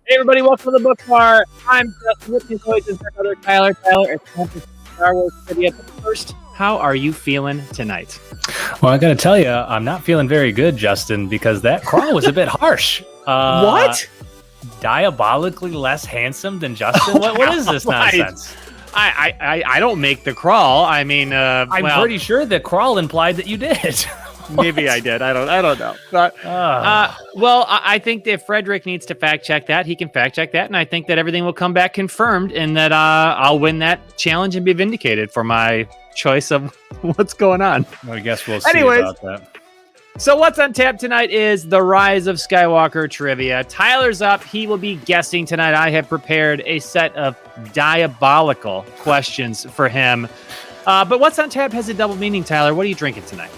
Hey everybody, welcome to the Book Bar. I'm Justin. With me as always is another Tyler. Tyler, it's time for Star Wars trivia. But first, how are you feeling tonight? Well, I got to tell you, I'm not feeling very good, Justin, because that crawl was a bit harsh. What? Diabolically less handsome than Justin? What is this nonsense? I don't make the crawl. I mean, I'm pretty sure the crawl implied that you did. Maybe I did. I don't know. But well, I think that Frederick needs to fact check that. He can fact check that, and I think that everything will come back confirmed, and that I'll win that challenge and be vindicated for my choice of what's going on. Well, I guess we'll see about that. So what's on tap tonight is the Rise of Skywalker trivia. Tyler's up. He will be guessing tonight. I have prepared a set of diabolical questions for him. But what's on tap has a double meaning, Tyler. What are you drinking tonight?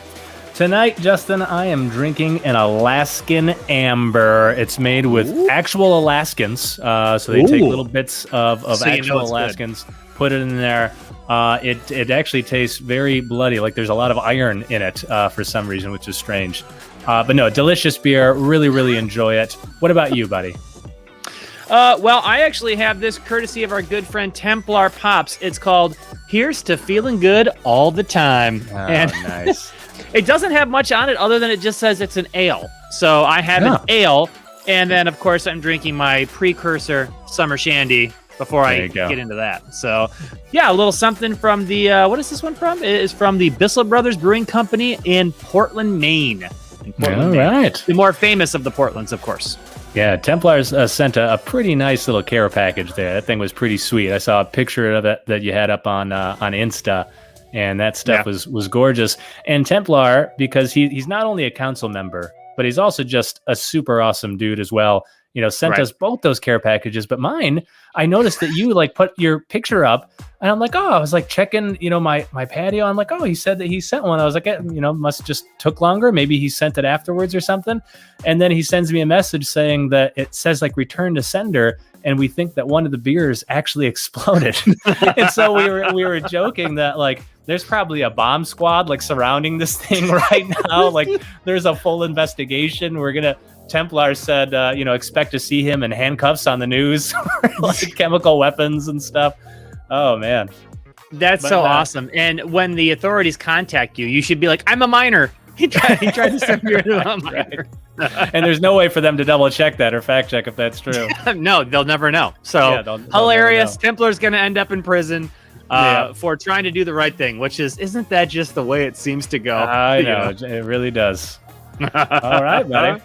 Tonight, Justin, I am drinking an Alaskan Amber. It's made with actual Alaskans. So they take little bits of actual Alaskans, put it in there. It actually tastes very bloody, like there's a lot of iron in it for some reason, which is strange. But no, delicious beer. Really, really enjoy it. What about you, buddy? Well, I actually have this courtesy of our good friend Templar Pops. It's called Here's to Feeling Good All the Time. Oh, and nice. It doesn't have much on it other than it just says it's an ale. So I have an ale, and then, of course, I'm drinking my precursor Summer Shandy before I get into that. So, yeah, a little something from the, what is this one from? It is from the Bissell Brothers Brewing Company in Portland, Maine. Right. The more famous of the Portlands, of course. Yeah, Templars sent a pretty nice little care package there. That thing was pretty sweet. I saw a picture of it that you had up on Insta. And that stuff was gorgeous. And Templar, because he's not only a council member, but he's also just a super awesome dude as well. You know, sent us both those care packages. But mine, I noticed that you like put your picture up, and I'm like, oh, I was like checking, my patio. I'm like, oh, he said that he sent one. I was like, must just took longer. Maybe he sent it afterwards or something. And then he sends me a message saying that it says like return to sender. And we think that one of the beers actually exploded. And so we were joking that like there's probably a bomb squad like surrounding this thing right now. Like there's a full investigation. Templar said, expect to see him in handcuffs on the news, like chemical weapons and stuff. Oh man. That's so awesome. And when the authorities contact you, you should be like, I'm a minor. He tried to send me a minor. And there's no way for them to double check that or fact check if that's true. No, they'll never know. So they'll hilarious. Templar's going to end up in prison for trying to do the right thing, which isn't that just the way it seems to go? I know. It really does. All right, buddy.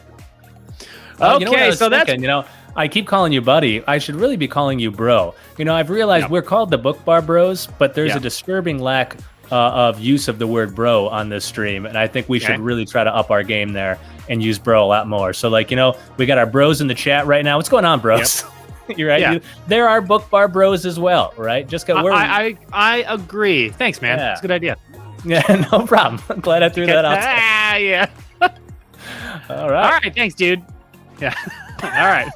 Okay, so that's... I keep calling you buddy. I should really be calling you bro. I've realized we're called the BookBarBros, but there's a disturbing lack of use of the word bro on this stream, and I think we should really try to up our game there and use bro a lot more. So, we got our bros in the chat right now. What's going on, bros? Yep. You're right. Yeah. There are BookBarBros as well, right? I agree. Thanks, man. That's a good idea. Yeah, no problem. I'm glad I threw that out. Yeah. All right. Thanks, dude. Yeah. All right.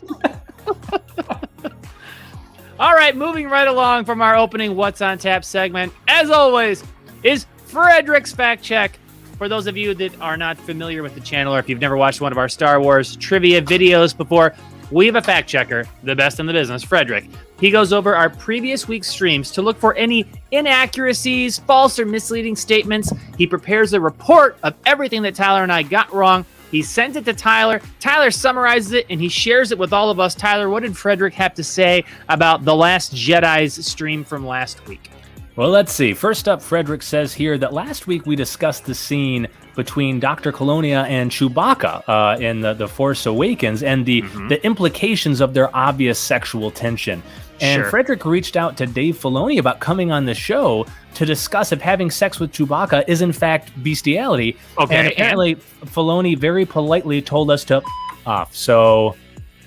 All right, moving right along from our opening What's on Tap segment, as always, is Frederick's Fact Check. For those of you that are not familiar with the channel, or if you've never watched one of our Star Wars trivia videos before, we have a fact checker, the best in the business, Frederick. He goes over our previous week's streams to look for any inaccuracies, false or misleading statements. He prepares a report of everything that Tyler and I got wrong. He sends it to Tyler. Tyler summarizes it, and he shares it with all of us. Tyler, what did Frederick have to say about The Last Jedi's stream from last week? Well, let's see. First up, Frederick says here that last week we discussed the scene between Dr. Colonia and Chewbacca in the Force Awakens and the implications of their obvious sexual tension. And Frederick reached out to Dave Filoni about coming on the show to discuss if having sex with Chewbacca is in fact bestiality. Okay, and apparently Filoni very politely told us to off. So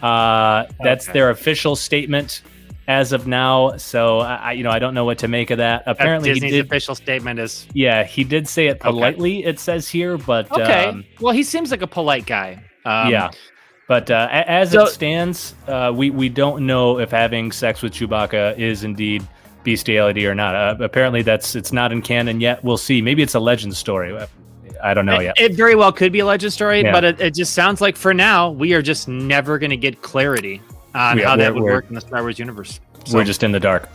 that's their official statement as of now. So I don't know what to make of that. Apparently Disney's official statement is... Yeah, he did say it politely, it says here, but... Okay, well, he seems like a polite guy. Yeah. But as it stands, we don't know if having sex with Chewbacca is indeed bestiality or not. Apparently, it's not in canon yet. We'll see. Maybe it's a legend story. I don't know yet. It very well could be a legend story, but it just sounds like for now, we are just never going to get clarity on how that would work in the Star Wars universe. So. We're just in the dark.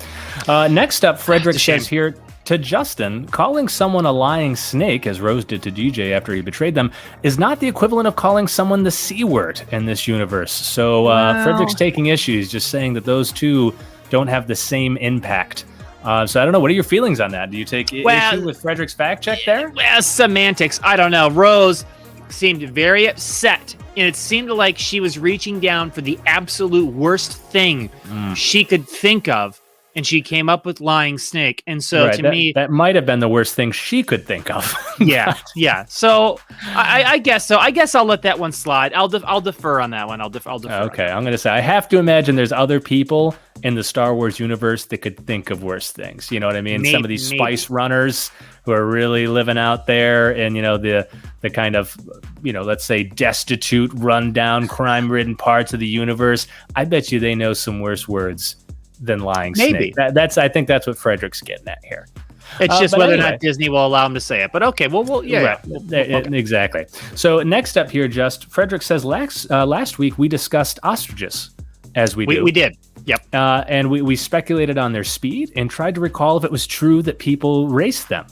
Next up, Frederick says here... To Justin, calling someone a lying snake, as Rose did to DJ after he betrayed them, is not the equivalent of calling someone the C word in this universe. So Frederick's taking issues, just saying that those two don't have the same impact. So I don't know. What are your feelings on that? Do you take issue with Frederick's fact check there? Well, semantics. I don't know. Rose seemed very upset, and it seemed like she was reaching down for the absolute worst thing she could think of. And she came up with lying snake. And so to me... That might have been the worst thing she could think of. Yeah. So I guess so. I guess I'll let that one slide. I'll defer on that one. I'll defer. Okay, I'm going to say, I have to imagine there's other people in the Star Wars universe that could think of worse things. You know what I mean? Some of these spice runners who are really living out there and, the kind of, let's say destitute, rundown, crime-ridden parts of the universe. I bet you they know some worse words than lying snake. I think that's what Frederick's getting at here. It's just whether or not Disney will allow him to say it. But okay, exactly. So next up here, Frederick says last week we discussed ostriches, as we did. Yep. And we speculated on their speed and tried to recall if it was true that people raced them.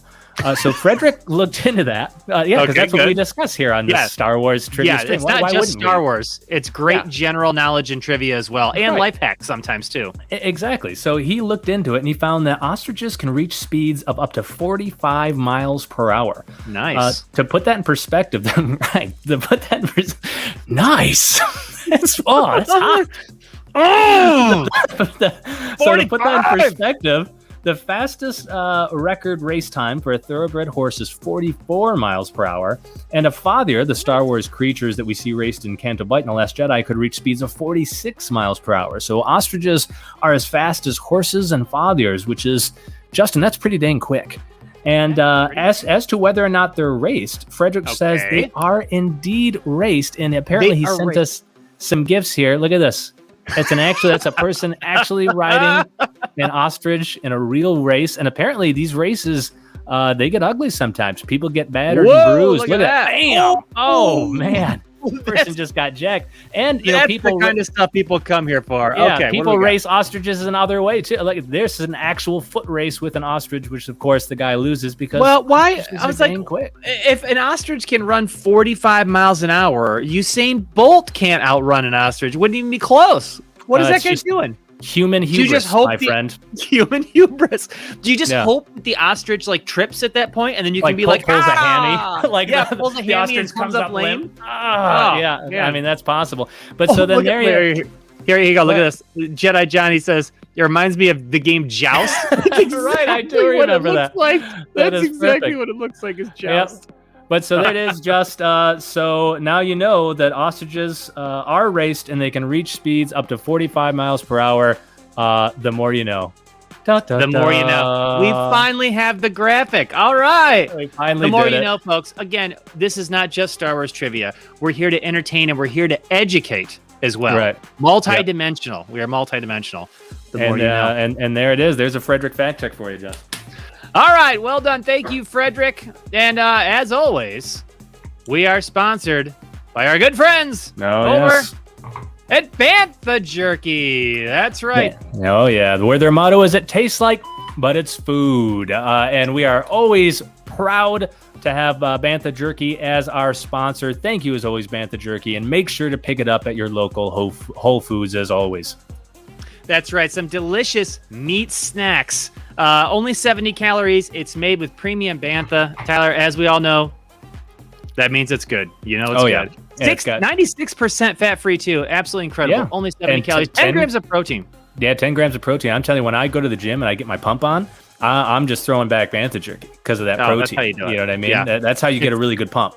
So Frederick looked into that. Because that's what we discuss here on the Star Wars trivia stream. It's not just Star Wars. It's great general knowledge and trivia as well, and life hacks sometimes too. Exactly. So he looked into it and he found that ostriches can reach speeds of up to 45 miles per hour. Nice. To put that in perspective, nice. That's hot. Oh! So to put that in perspective, the fastest record race time for a thoroughbred horse is 44 miles per hour, and a fathier, the Star Wars creatures that we see raced in Canto Bight and The Last Jedi, could reach speeds of 46 miles per hour. So ostriches are as fast as horses and fathiers, which is, Justin, that's pretty dang quick. And as to whether or not they're raced, Frederick says they are indeed raced, and apparently he sent us some gifts here. Look at this. That's a person actually riding an ostrich in a real race, and apparently these races they get ugly sometimes. People get battered and bruised. Look at that! Bam! Oh man, the person just got jacked. And that's people the kind of stuff people come here for. Yeah, okay, people race ostriches another way too. Like this is an actual foot race with an ostrich, which of course the guy loses because. Well, why? I was like, quick. If an ostrich can run 45 miles an hour, Usain Bolt can't outrun an ostrich. Wouldn't even be close. What is that guy doing? Human hubris, my friend. Human hubris. Do you just hope that the ostrich trips at that point, and then you can be like, pulls a hammy, pulls a hammy and comes up lame? I mean that's possible. But so then here you go. Look at this. Jedi Johnny says it reminds me of the game Joust. Right, I do remember that. That's exactly what it looks like. Is Joust. Yep. But so that is just, so now you know that ostriches are raced and they can reach speeds up to 45 miles per hour. The more you know. The more you know. We finally have the graphic. All right. We finally the more did you it. know, folks. Again, this is not just Star Wars trivia. We're here to entertain and we're here to educate as well. Right. Multi-dimensional. Yep. We are multi-dimensional. The more you know. And there it is. There's a Frederick fact check for you, Jeff. All right, well done. Thank you, Frederick. And as always, we are sponsored by our good friends over at Bantha Jerky. That's right. Oh, yeah. Where their motto is, it tastes like, but it's food. And we are always proud to have Bantha Jerky as our sponsor. Thank you, as always, Bantha Jerky. And make sure to pick it up at your local Whole Foods, as always. That's right. Some delicious meat snacks. Only 70 calories. It's made with premium Bantha. Tyler, as we all know, that means it's good. You know it's good. Yeah. 96% fat-free, too. Absolutely incredible. Yeah. Only 70 calories. 10 grams of protein. Yeah, 10 grams of protein. I'm telling you, when I go to the gym and I get my pump on, I'm just throwing back Bantha Jerky because of that protein. That's how you do it. You know what I mean? Yeah. That's how you get a really good pump.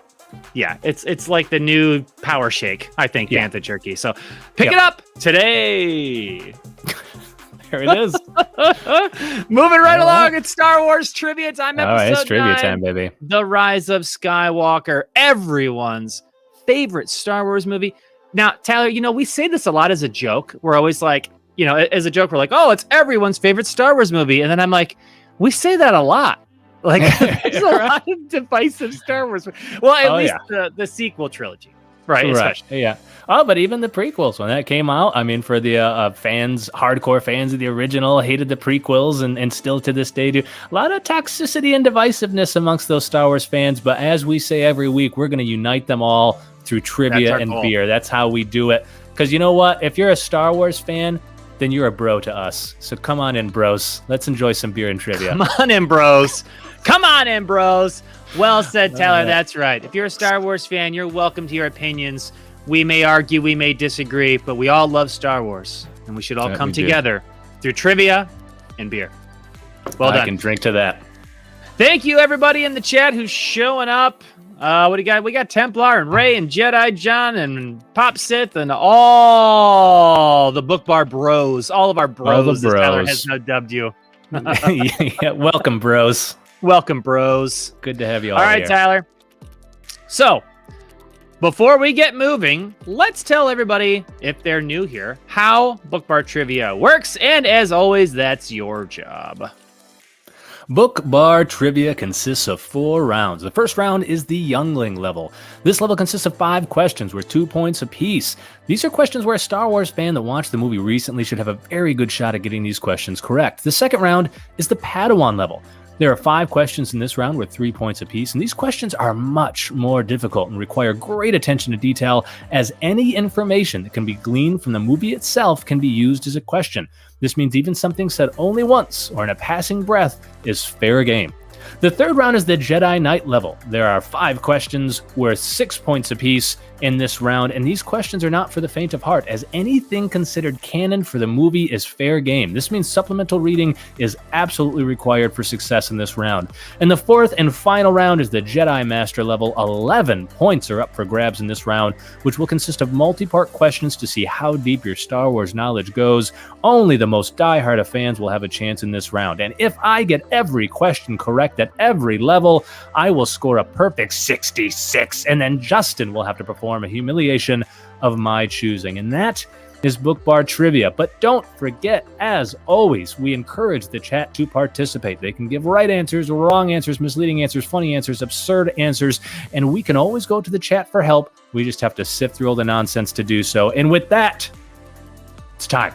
Yeah, it's like the new power shake, I think, Bantha Jerky. So pick it up today. There it is. Moving right along, it's Star Wars trivia time. All right, it's trivia time, baby. The Rise of Skywalker, everyone's favorite Star Wars movie. Now, Tyler, we say this a lot as a joke. We're always like, as a joke, we're like, oh, it's everyone's favorite Star Wars movie. And then I'm like, we say that a lot. Like, there's a lot of divisive Star Wars. Well, at least the sequel trilogy, right? Especially. Yeah. Oh, but even the prequels, when that came out, I mean, for the hardcore fans of the original, hated the prequels, and still to this day do. A lot of toxicity and divisiveness amongst those Star Wars fans. But as we say every week, we're going to unite them all through trivia and beer. That's how we do it. Because you know what? If you're a Star Wars fan, then you're a bro to us. So come on in, bros. Let's enjoy some beer and trivia. Come on in, bros. Come on in, bros. Well said, Tyler. That's right. If you're a Star Wars fan, you're welcome to your opinions. We may argue, we may disagree, but we all love Star Wars, and we should all come together through trivia and beer. Well done. I can drink to that. Thank you, everybody in the chat who's showing up. What do you got? We got Templar and Ray and Jedi John and Pop Sith and all the BookBarBros, all of our bros, as Tyler has now dubbed you. Yeah, welcome, bros. Welcome, bros. Good to have you all right, here. Tyler. So, before we get moving, let's tell everybody, if they're new here, how BookBar Trivia works. And as always, that's your job. BookBar Trivia consists of 4 rounds. The first round is the Youngling level. This level consists of 5 questions worth 2 points apiece. These are questions where a Star Wars fan that watched the movie recently should have a very good shot at getting these questions correct. The second round is the Padawan level. There are 5 questions in this round worth 3 points apiece, and these questions are much more difficult and require great attention to detail, as any information that can be gleaned from the movie itself can be used as a question. This means even something said only once or in a passing breath is fair game. The third round is the Jedi Knight level. There are 5 questions worth 6 points apiece in this round, and these questions are not for the faint of heart, as anything considered canon for the movie is fair game. This means supplemental reading is absolutely required for success in this round. And the fourth and final round is the Jedi Master level. 11 points are up for grabs in this round, which will consist of multi-part questions to see how deep your Star Wars knowledge goes. Only the most diehard of fans will have a chance in this round, and if I get every question correct at every level, I will score a perfect 66, and then Justin will have to perform a humiliation of my choosing. And that is BookBar Trivia. But don't forget, as always, we encourage the chat to participate. They can give right answers, wrong answers, misleading answers, funny answers, absurd answers, and we can always go to the chat for help. We just have to sift through all the nonsense to do so. And with that, it's time.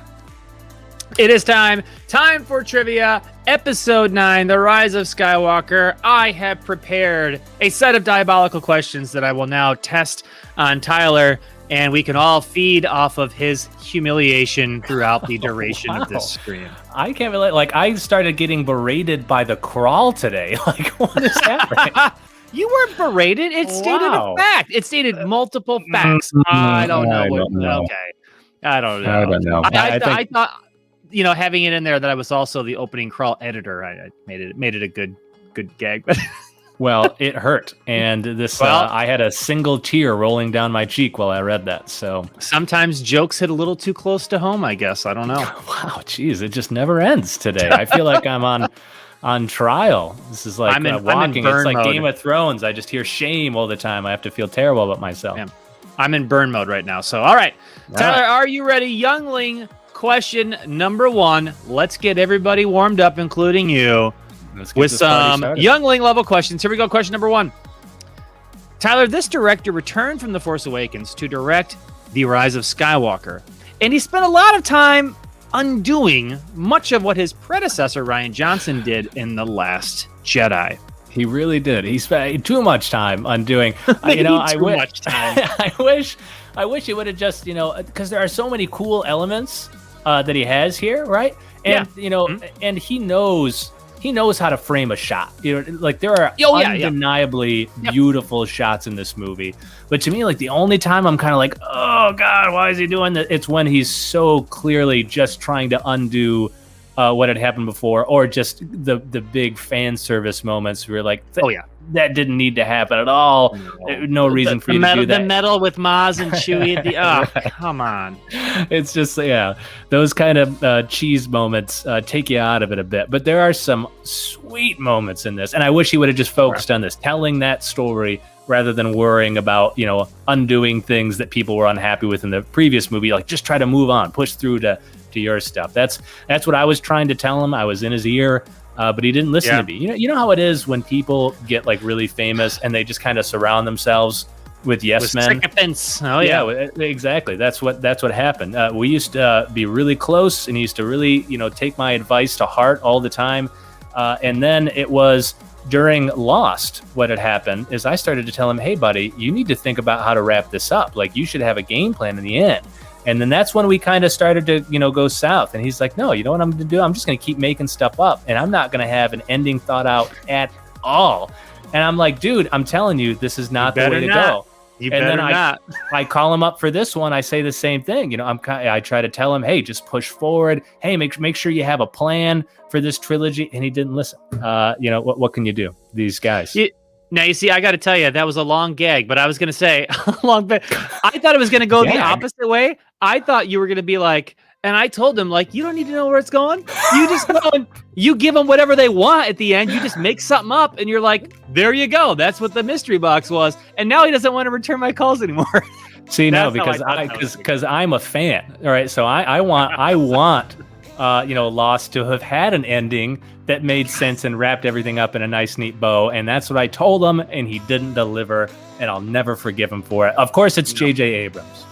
It is time. Time for trivia. Episode 9, The Rise of Skywalker. I have prepared a set of diabolical questions that I will now test on Tyler, and we can all feed off of his humiliation throughout the duration of this stream. I can't believe, I started getting berated by the crawl today. What is happening? You weren't berated. It stated a fact. It stated multiple facts. I don't know. Okay. I don't know. I thought, having it in there that I was also the opening crawl editor, I made it a good gag. Well, it hurt, and I had a single tear rolling down my cheek while I read that. So sometimes jokes hit a little too close to home, I guess. I don't know. Wow, geez, it just never ends today. I feel like I'm on trial. This is like walking. It's like Game of Thrones. I just hear shame all the time. I have to feel terrible about myself. Yeah. I'm in burn mode right now. So, all right. Tyler, are you ready? Youngling, question number 1. Let's get everybody warmed up, including you, with some Youngling level questions. Here we go. Question number 1. Tyler, this director returned from The Force Awakens to direct The Rise of Skywalker. And he spent a lot of time undoing much of what his predecessor, Rian Johnson, did in The Last Jedi. He really did. He spent too much time undoing. Much time. I wish he would have just, because there are so many cool elements that he has here, right? And and he knows how to frame a shot. Like there are undeniably beautiful shots in this movie. But to me, like the only time I'm kind of like, oh God, why is he doing that? It's when he's so clearly just trying to undo what had happened before, or just the big fan service moments where like, that didn't need to happen at all. No reason for you to do that. The medal with Maz and Chewie at the come on. It's just those kind of cheese moments take you out of it a bit. But there are some sweet moments in this, and I wish he would have just focused on this, telling that story rather than worrying about undoing things that people were unhappy with in the previous movie. Like just try to move on, push through to your stuff. That's what I was trying to tell him. I was in his ear. But he didn't listen to me. You know how it is when people get like really famous and they just kind of surround themselves with yes men. Sycophants. Oh yeah, exactly. That's what happened. We used to be really close, and he used to really take my advice to heart all the time. And then it was during Lost. What had happened is I started to tell him, "Hey, buddy, you need to think about how to wrap this up. Like you should have a game plan in the end." And then that's when we kind of started to, go south. And he's like, no, you know what I'm going to do? I'm just going to keep making stuff up. And I'm not going to have an ending thought out at all. And I'm like, dude, I'm telling you, this is not the way to go. And then I call him up for this one. I say the same thing. I try to tell him, hey, just push forward. Hey, make sure you have a plan for this trilogy. And he didn't listen. What can you do? These guys. Now, you see, I got to tell you, that was a long gag, but I was going to say, long bit. I thought it was going to go the opposite way. I thought you were going to be like, and I told him, like, you don't need to know where it's going. You just go and you give them whatever they want at the end. You just make something up, and you're like, there you go. That's what the mystery box was. And now he doesn't want to return my calls anymore. See, no, because I'm a fan. All right, so I want Lost to have had an ending that made sense and wrapped everything up in a nice, neat bow. And that's what I told him, and he didn't deliver, and I'll never forgive him for it. Of course, it's J.J. Abrams.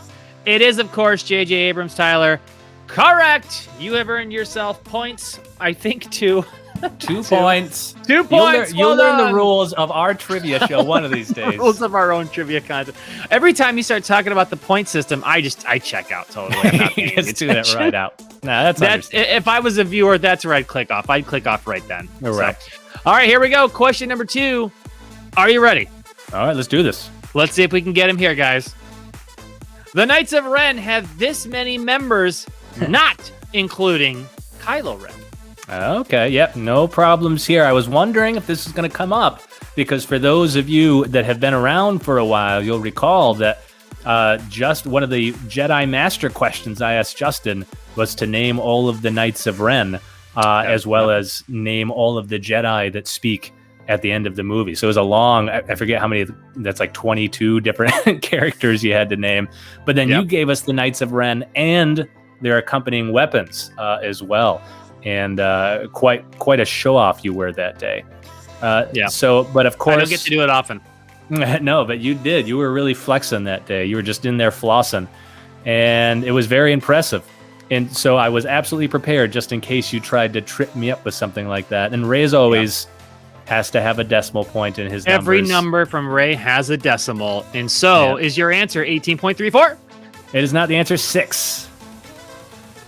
It is, of course, J.J. Abrams, Tyler. Correct. You have earned yourself points, I think, 2 points. 2 points. You'll learn the rules of our trivia show one of these days. Rules of our own trivia content. Every time you start talking about the point system, I check out totally. I'm not paying Just tune it right out. Nah, that's if I was a viewer, that's where I'd click off. I'd click off right then. Correct. So, all right, here we go. Question number 2. Are you ready? All right, let's do this. Let's see if we can get him here, guys. The Knights of Ren have this many members, not including Kylo Ren. Okay, yep, no problems here. I was wondering if this is going to come up, because for those of you that have been around for a while, you'll recall that just one of the Jedi Master questions I asked Justin was to name all of the Knights of Ren, as well as name all of the Jedi that speak at the end of the movie. So it was a long, I forget how many, that's like 22 different characters you had to name. But then you gave us the Knights of Ren and their accompanying weapons as well. And quite a show off you were that day. So, but of course, I don't get to do it often. No, but you did. You were really flexing that day. You were just in there flossing, and it was very impressive. And so I was absolutely prepared just in case you tried to trip me up with something like that. And Ray, as always, has to have a decimal point in his Every numbers. number from Ray has a decimal. And so is your answer 18.34? It is not. The answer 6.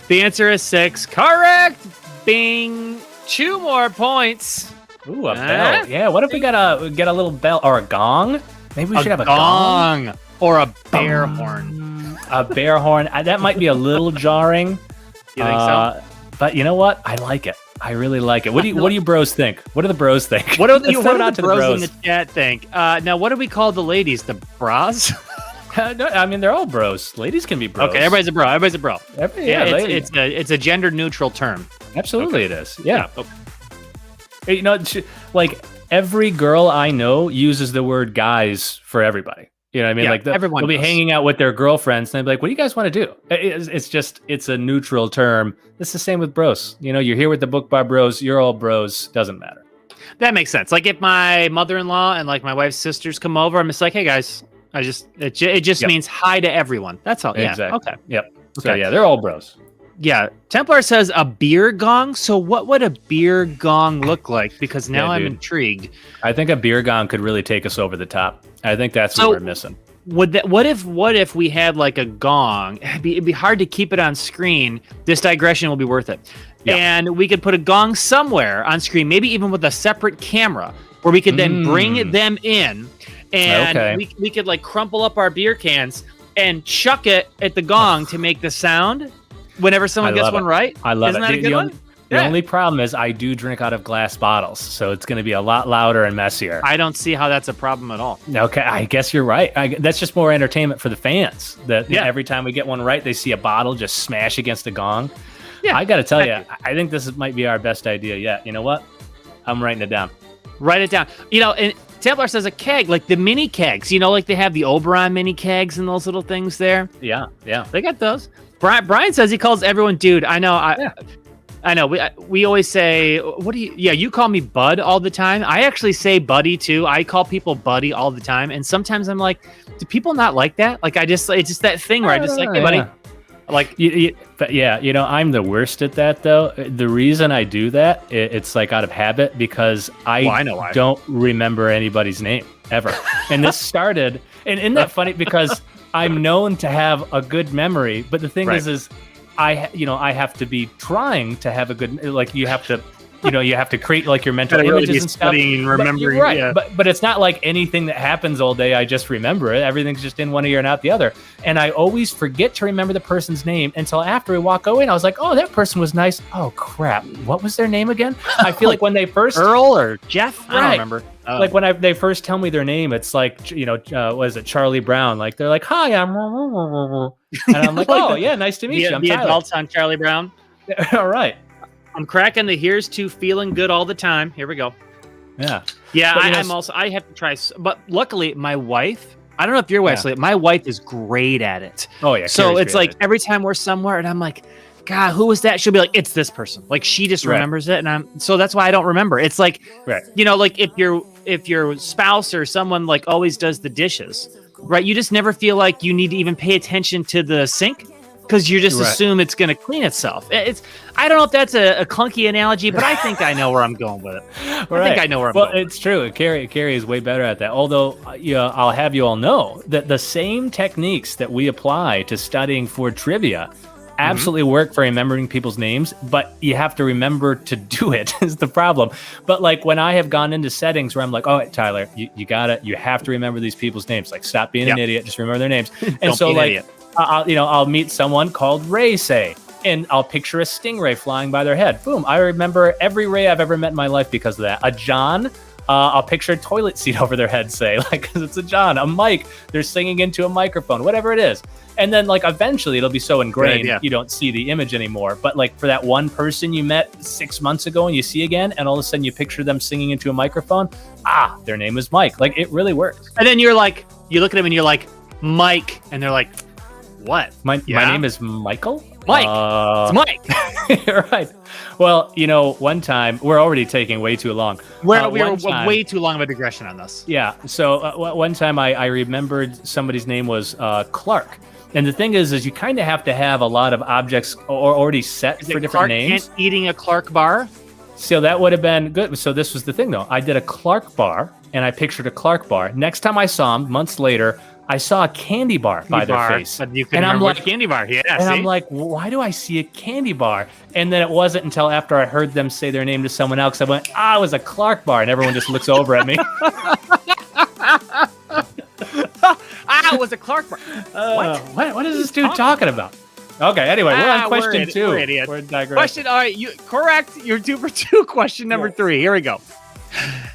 The answer is 6. Correct. Bing. 2 more points. Ooh, a bell. Yeah, what if we get a little bell or a gong? Maybe we should have a gong. Or a bear horn. A bear horn. That might be a little jarring. You think so? But you know what? I like it. I really like it. What do you bros think? What do the bros think? What do the bros in the chat think? Now, what do we call the ladies? The bras? No, I mean, they're all bros. Ladies can be bros. Okay, everybody's a bro. Everybody's a bro. It's a gender neutral term. Absolutely, okay. It is. Yeah. Okay. You know, like every girl I know uses the word guys for everybody. You know what I mean? Like everyone will be hanging out with their girlfriends and they'll be like, what do you guys want to do? It's a neutral term. It's the same with bros. You know, you're here with the BookBarBros. You're all bros. Doesn't matter. That makes sense. Like if my mother-in-law and like my wife's sisters come over, I'm just like, hey guys, It just means hi to everyone. That's all. Exactly. Yeah. Okay. Yep. So yeah, they're all bros. Yeah. Templar says a beer gong. So what would a beer gong look like? Because now I'm intrigued. I think a beer gong could really take us over the top. I think that's what we're missing. What if we had like a gong? It'd be hard to keep it on screen. This digression will be worth it. Yep. And we could put a gong somewhere on screen, maybe even with a separate camera, where we could then bring them in, and we could like crumple up our beer cans and chuck it at the gong to make the sound whenever someone gets one right. I love Isn't it. that a good one? The only problem is I do drink out of glass bottles, so it's going to be a lot louder and messier. I don't see how that's a problem at all. Okay, I guess you're right. That's just more entertainment for the fans. Every time we get one right, they see a bottle just smash against a gong. Yeah, I got to tell you, I think this might be our best idea yet. You know what? I'm writing it down. Write it down. And Templar says a keg, like the mini kegs. Like they have the Oberon mini kegs and those little things there. Yeah. They got those. Brian says he calls everyone dude. I know. I know. We always say, what do you? Yeah, you call me bud all the time. I actually say buddy too. I call people buddy all the time, and sometimes I'm like, do people not like that? Like it's just that thing where I just like, hey buddy. Like, but yeah, I'm the worst at that though. The reason I do that, it's like out of habit because I know don't remember anybody's name ever. And this started, and isn't that funny? Because I'm known to have a good memory, but the thing is I have to be trying to have a good, like you have to create like your mental images and stuff. And remembering, right? Yeah. But it's not like anything that happens all day. I just remember it. Everything's just in one ear and out the other. And I always forget to remember the person's name until after we walk away. And I was like, oh, that person was nice. Oh crap, what was their name again? I feel like when they first Earl or Jeff, I don't remember. Like when they first tell me their name, it's like what is it, Charlie Brown? Like they're like, hi, I'm, and I'm like, oh yeah, nice to meet you. I'm the Tyler. adults on Charlie Brown. All right. I'm cracking the here's to feeling good all the time. Here we go. Yeah. Yeah, I have to try. But luckily, my wife, I don't know if your wife's like, my wife is great at it. Oh, yeah. So it's like every time we're somewhere and I'm like, God, who was that? She'll be like, it's this person. Like she just remembers it. And so that's why I don't remember. It's like, like if your spouse or someone like always does the dishes, right? You just never feel like you need to even pay attention to the sink. Because you just assume it's going to clean itself. I don't know if that's a clunky analogy, but I think I know where I'm going with it. I think I know where I'm going. Well, it's true. Carrie is way better at that. Although, I'll have you all know that the same techniques that we apply to studying for trivia absolutely work for remembering people's names, but you have to remember to do it is the problem. But like when I have gone into settings where I'm like, oh, Tyler, you have to remember these people's names. Like stop being an idiot, just remember their names. And so like, I'll meet someone called Ray, say, and I'll picture a stingray flying by their head. Boom. I remember every Ray I've ever met in my life because of that. A John, I'll picture a toilet seat over their head, say, like, because it's a John. A Mike, they're singing into a microphone, whatever it is. And then, like, eventually it'll be so ingrained you don't see the image anymore. But, like, for that one person you met 6 months ago and you see again, and all of a sudden you picture them singing into a microphone, their name is Mike. Like, it really works. And then you're like, you look at them and you're like, Mike. And they're like, what? My name is Michael? Mike. It's Mike. Right. Well, one time, we're already taking way too long. We're way too long of a digression on this. Yeah. So one time I remembered somebody's name was Clark. And the thing is you kind of have to have a lot of objects already set for different Clark names. Kent eating a Clark bar? So that would have been good. So this was the thing, though. I did a Clark bar, and I pictured a Clark bar. Next time I saw him, months later, I saw a candy bar by their face. But you and I'm like, candy bar. Yeah, and I'm like, why do I see a candy bar? And then it wasn't until after I heard them say their name to someone else, I went, it was a Clark bar. And everyone just looks over at me. It was a Clark bar. What is this dude talking about? Okay, anyway, we're on question 2. We're digressing. Question, all right, correct. You're 2 for 2. Question number 3. Here we go.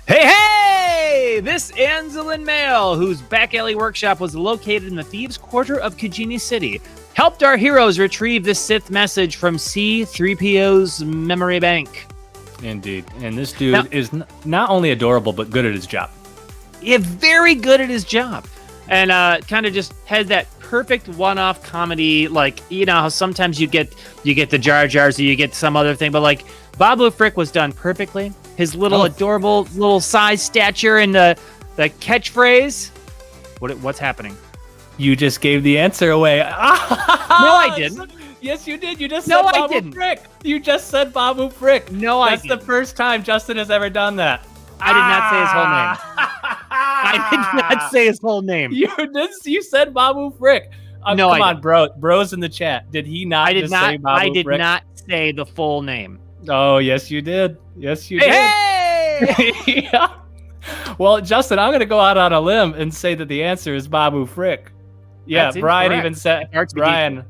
Hey! This Anzelin male, whose back alley workshop was located in the Thieves' Quarter of Kajini City, helped our heroes retrieve the Sith message from C-3PO's memory bank. Indeed. And this dude is not only adorable, but good at his job. Yeah, very good at his job. And kind of just had that perfect one-off comedy, like, how sometimes you get the Jar Jars or you get some other thing, but like Babu Frick was done perfectly. His little adorable little size, stature, and the catchphrase, What's happening? You just gave the answer away. No, I didn't. Yes, you did. You just said Babu Frick. You just said Babu Frick. No, That's the first time Justin has ever done that. I did not say his whole name. I did not say his whole name. You said Babu Frick. No, come on, bros in the chat. Did he not? Say Babu I did Frick? not say the full name. Oh, yes, you did. Yes, you did. Hey! Yeah. Well, Justin, I'm going to go out on a limb and say that the answer is Babu Frick. Yeah, That's Brian incorrect. even said, Brian,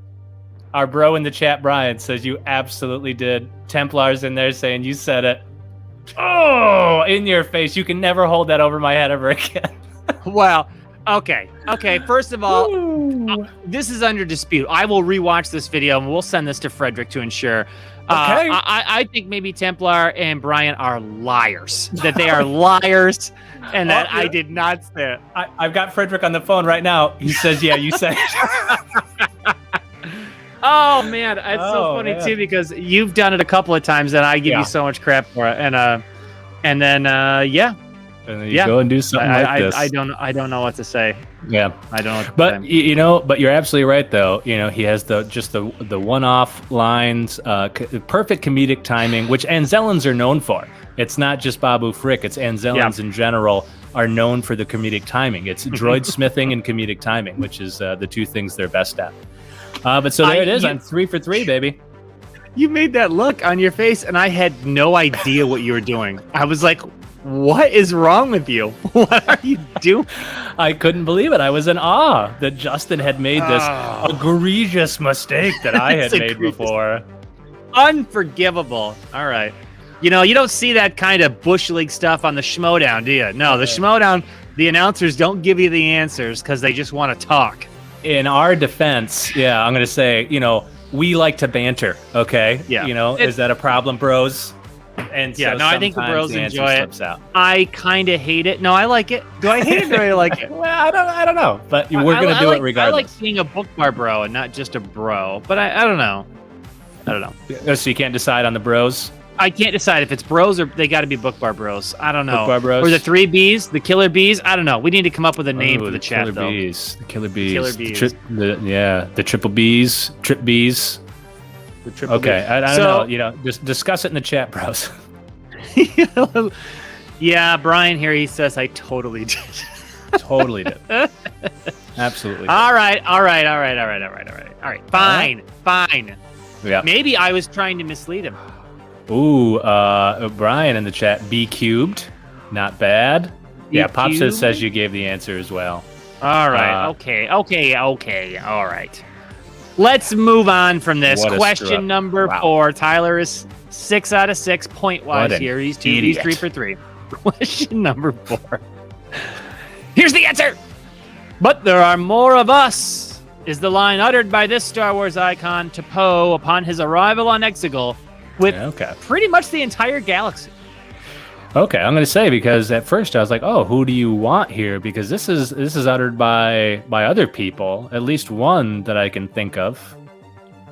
our bro in the chat, Brian, says you absolutely did. Templar's in there saying you said it. Oh, in your face. You can never hold that over my head ever again. Well, okay. First of all, this is under dispute. I will rewatch this video and we'll send this to Frederick to ensure. Okay. I think maybe Templar and Brian are liars. That they are liars, and that I did not say it. I've got Frederick on the phone right now. He says, "Yeah, you said it." Oh man, it's so funny too because you've done it a couple of times, and I give you so much crap for it. And then And then you go and do something like this. I don't know what to say. Yeah, I don't know what to but say. But you're absolutely right though. He has the one-off lines, perfect comedic timing, which Anzellans are known for. It's not just Babu Frick, it's Anzellans in general are known for the comedic timing. It's droid smithing and comedic timing, which is the two things they're best at. But so there it is. I'm 3 for 3, baby. You made that look on your face, and I had no idea what you were doing. I was like, what is wrong with you? What are you doing? I couldn't believe it. I was in awe that Justin had made this egregious mistake that I had made before. Unforgivable. All right. You don't see that kind of Bush League stuff on the Schmodown, do you? No, the Schmodown, the announcers don't give you the answers because they just want to talk. In our defense, I'm going to say, we like to banter, okay? Yeah. Is that a problem, bros? And I think the bros enjoy it. I kind of hate it. No, I like it. Do I hate it or do I like it? Well, I don't know, but we're going to do it regardless. I like being a BookBarBro and not just a bro, but I don't know. So you can't decide on the bros? I can't decide if it's bros or they got to be BookBarBros. I don't know. BookBarBros? Or the 3 Bs, the Killer Bees. I don't know. We need to come up with a name for the chat, though. The Killer Bees. Killer Bees. The Triple Bs, Trip Bees. Okay, I don't know. Just discuss it in the chat, bros. Yeah, Brian here, he says I totally did. Totally did. Absolutely. All right. Fine. Yeah. Maybe I was trying to mislead him. Ooh, Brian in the chat, B cubed. Not bad. Yeah, Pop says you gave the answer as well. All right. Okay. All right. Let's move on from this. Question number 4. Tyler is 6 out of 6 point-wise here. He's 3 for 3. Question number 4. Here's the answer. But there are more of us, is the line uttered by this Star Wars icon to Poe upon his arrival on Exegol with pretty much the entire galaxy. Okay, I'm going to say, because at first I was like, oh, who do you want here? Because this is uttered by other people, at least one that I can think of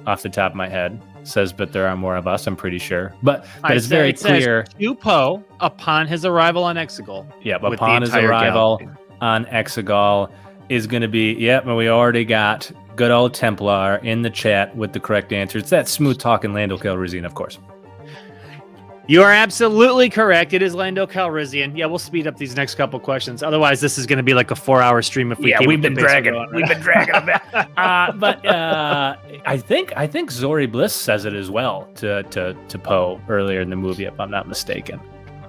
off the top of my head. Says, but there are more of us, I'm pretty sure. But it's very clear. To Poe upon his arrival on Exegol. Yeah, upon his arrival on Exegol is going to be, but we already got good old Templar in the chat with the correct answer. It's that smooth-talking Lando Calrissian, of course. You are absolutely correct. It is Lando Calrissian. Yeah, we'll speed up these next couple questions. Otherwise, this is going to be like a 4-hour stream if we keep we've been dragging a bit. But I think Zori Bliss says it as well to Poe earlier in the movie, if I'm not mistaken.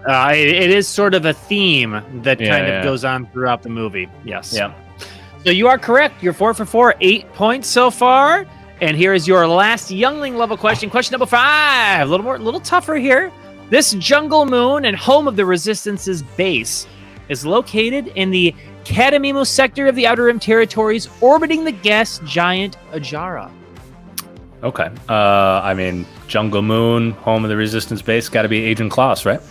It is sort of a theme that kind of goes on throughout the movie. Yes. Yeah. So you are correct. You're 4 for 4, 8 points so far. And here is your last youngling level question. Question number 5. A little tougher here. This jungle moon and home of the Resistance's base is located in the Kadamimu sector of the Outer Rim territories, orbiting the gas giant Ajara. Okay. I mean, jungle moon, home of the Resistance base, got to be Agent Klaus, right?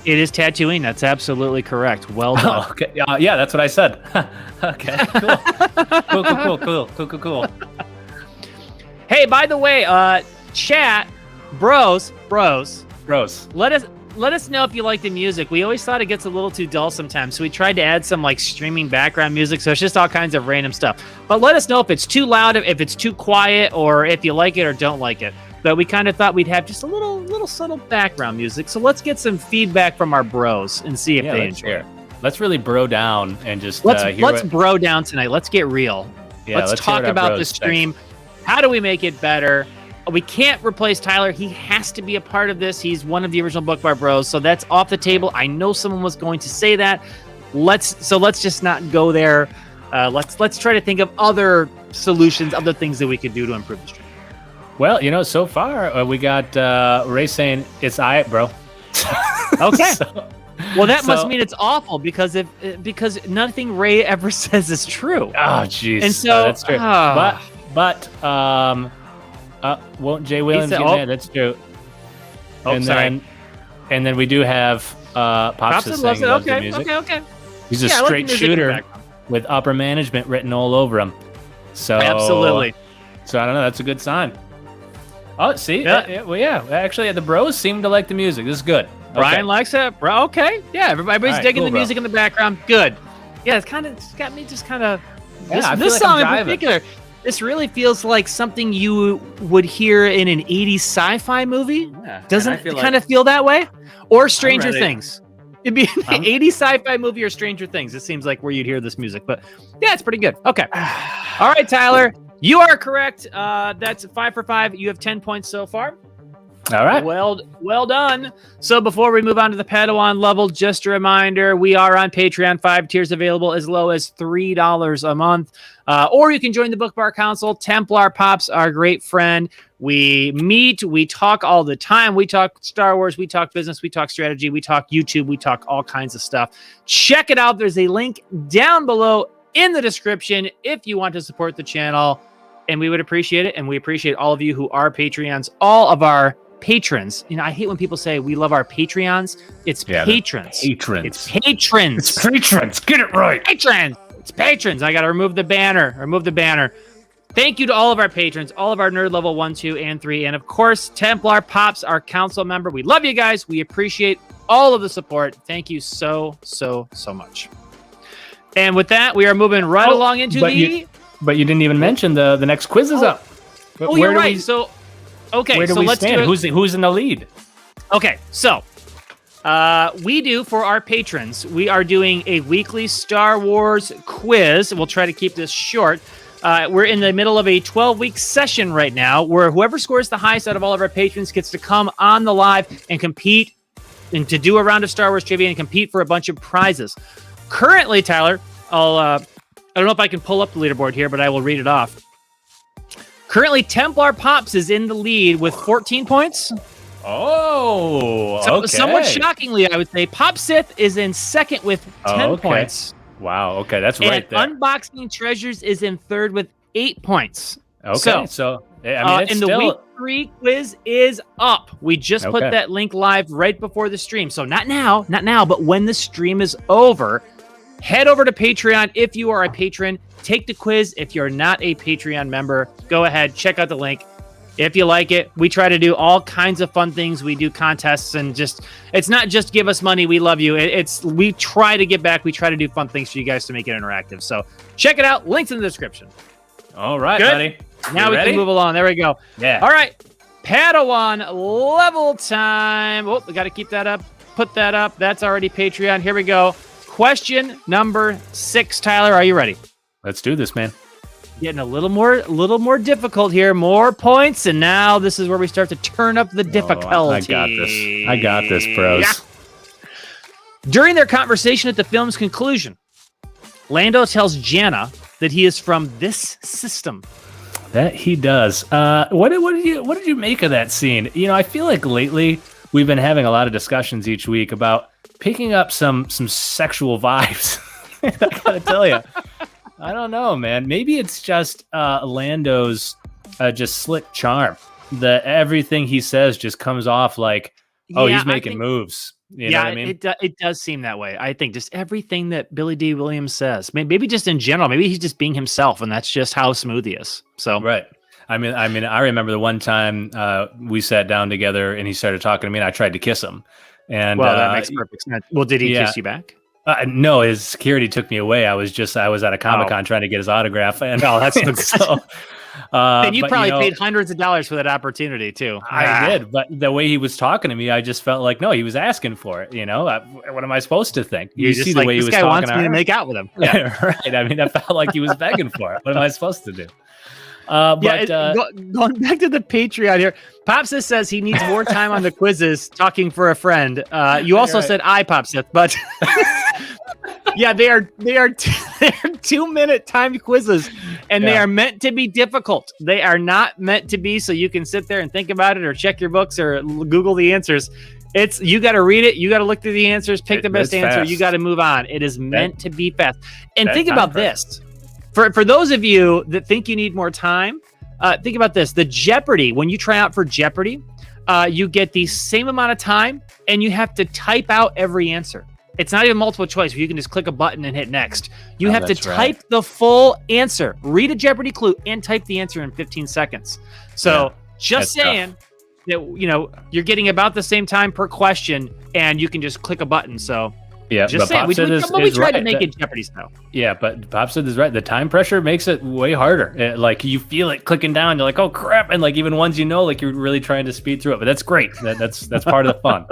It is Tatooine. That's absolutely correct. Well done. Oh, okay. Yeah, that's what I said. Okay. Cool. Hey, by the way, chat, bros. Let let us know if you like the music. We always thought it gets a little too dull sometimes, so we tried to add some like streaming background music. So it's just all kinds of random stuff. But let us know if it's too loud, if it's too quiet, or if you like it or don't like it. But we kind of thought we'd have just a little subtle background music. So let's get some feedback from our bros and see if they enjoy it. Let's really bro down and just let's bro down tonight. Let's get real. Yeah, let's talk about the stream. How do we make it better? We can't replace Tyler. He has to be a part of this. He's one of the original BookBarBros, so that's off the table. I know someone was going to say that. Let's just not go there. Let's try to think of other solutions, other things that we could do to improve the stream. Well, so far we got Ray saying it's all right, bro. Okay. Well, that must mean it's awful because nothing Ray ever says is true. Oh, jeez. And so that's true. But won't Jay Williams get mad? That's true. And then we do have Pops is saying he loves the music. Okay. He's a straight shooter with upper management written all over him. So absolutely. So I don't know. That's a good sign. Oh, see, actually, the bros seem to like the music. This is good. Okay. Brian likes it, bro. Okay, yeah, everybody's digging the music in the background. Good. Yeah, it's got me just kind of. This song in particular, this really feels like something you would hear in an '80s sci-fi movie. Yeah, doesn't it kind of feel that way? Or Stranger Things. It'd be an '80s sci-fi movie or Stranger Things. It seems like where you'd hear this music, but yeah, it's pretty good. Okay. All right, Tyler. You are correct. That's 5 for 5. You have 10 points so far. All right. Well done. So before we move on to the Padawan level, just a reminder, we are on Patreon, 5 tiers available as low as $3 a month. Or you can join the Book Bar Council. Templar Pops, our great friend. We meet, we talk all the time. We talk Star Wars, we talk business, we talk strategy, we talk YouTube, we talk all kinds of stuff. Check it out. There's a link down below in the description if you want to support the channel. And we would appreciate it. And we appreciate all of you who are Patreons, all of our patrons. I hate when people say we love our Patreons. It's patrons. Patrons. It's patrons. It's patrons. Get it right. Patrons. It's patrons. I got to remove the banner. Thank you to all of our patrons, all of our nerd level 1, 2, and 3. And of course, Templar Pops, our council member. We love you guys. We appreciate all of the support. Thank you so much. And with that, we are moving along into But you didn't even mention the next quiz is up. You're right. Where do we let's stand? Who's in the lead? Okay, so we do for our patrons. We are doing a weekly Star Wars quiz. We'll try to keep this short. We're in the middle of a 12-week session right now, where whoever scores the highest out of all of our patrons gets to come on the live and compete, and to do a round of Star Wars trivia and compete for a bunch of prizes. Currently, Tyler, I don't know if I can pull up the leaderboard here, but I will read it off. Currently, Templar Pops is in the lead with 14 points. Oh, okay. Somewhat shockingly, I would say Pop Sith is in second with 10 points. Wow, okay, that's right there. Unboxing Treasures is in third with 8 points. Okay, so I mean, the week 3 quiz is up. We just put that link live right before the stream. So not now, but when the stream is over, head over to Patreon if you are a patron. Take the quiz. If you're not a Patreon member, go ahead, check out the link. If you like it, we try to do all kinds of fun things. We do contests and it's not just give us money. We love you. We try to give back. We try to do fun things for you guys to make it interactive. So check it out. Links in the description. All right, good? Buddy. Now we can move along. There we go. Yeah. All right. Padawan level time. Oh, we got to keep that up. Put that up. That's already Patreon. Here we go. Question number 6, Tyler. Are you ready? Let's do this, man. Getting a little more difficult here. More points, and now this is where we start to turn up the difficulty. I got this, bros. Yeah. During their conversation at the film's conclusion, Lando tells Jannah that he is from this system. That he does. What did you make of that scene? I feel like lately we've been having a lot of discussions each week about picking up some sexual vibes. I gotta tell you, I don't know, man. Maybe it's just Lando's just slick charm. Everything he says just comes off like, he's making moves. You know what I mean? It does seem that way. I think just everything that Billy D. Williams says, maybe just in general, maybe he's just being himself, and that's just how smooth he is. So right. I mean, I remember the one time we sat down together and he started talking to me, and I tried to kiss him. And that makes perfect sense. Well, did he kiss you back? No, his security took me away. I was at a Comic-Con trying to get his autograph. And that's so. And you probably paid hundreds of dollars for that opportunity too. I did, but the way he was talking to me, I just felt like, no, he was asking for it. What am I supposed to think? You see the way he was talking. This guy wants me to make out with him. Yeah, right. I mean, I felt like he was begging for it. What am I supposed to do? Going back to the Patreon here, Popsis says he needs more time on the quizzes talking for a friend. You also said Popsis, but yeah, they are 2-minute timed quizzes, and they are meant to be difficult. They are not meant to be so you can sit there and think about it or check your books or Google the answers. It's you got to read it, you got to look through the answers, pick the best answer, you got to move on. It is meant to be fast. And think about this. For those of you that think you need more time, think about this. The Jeopardy, when you try out for Jeopardy, you get the same amount of time and you have to type out every answer. It's not even multiple choice where you can just click a button and hit next. You have to type the full answer, read a Jeopardy clue, and type the answer in 15 seconds. So just saying that, you're getting about the same time per question and you can just click a button. So yeah, just saying, we tried to make it Jeopardy style. Yeah, but Pop said is right. The time pressure makes it way harder. Like you feel it clicking down. You're like, oh crap, and like even ones like you're really trying to speed through it. But that's great. That's part of the fun.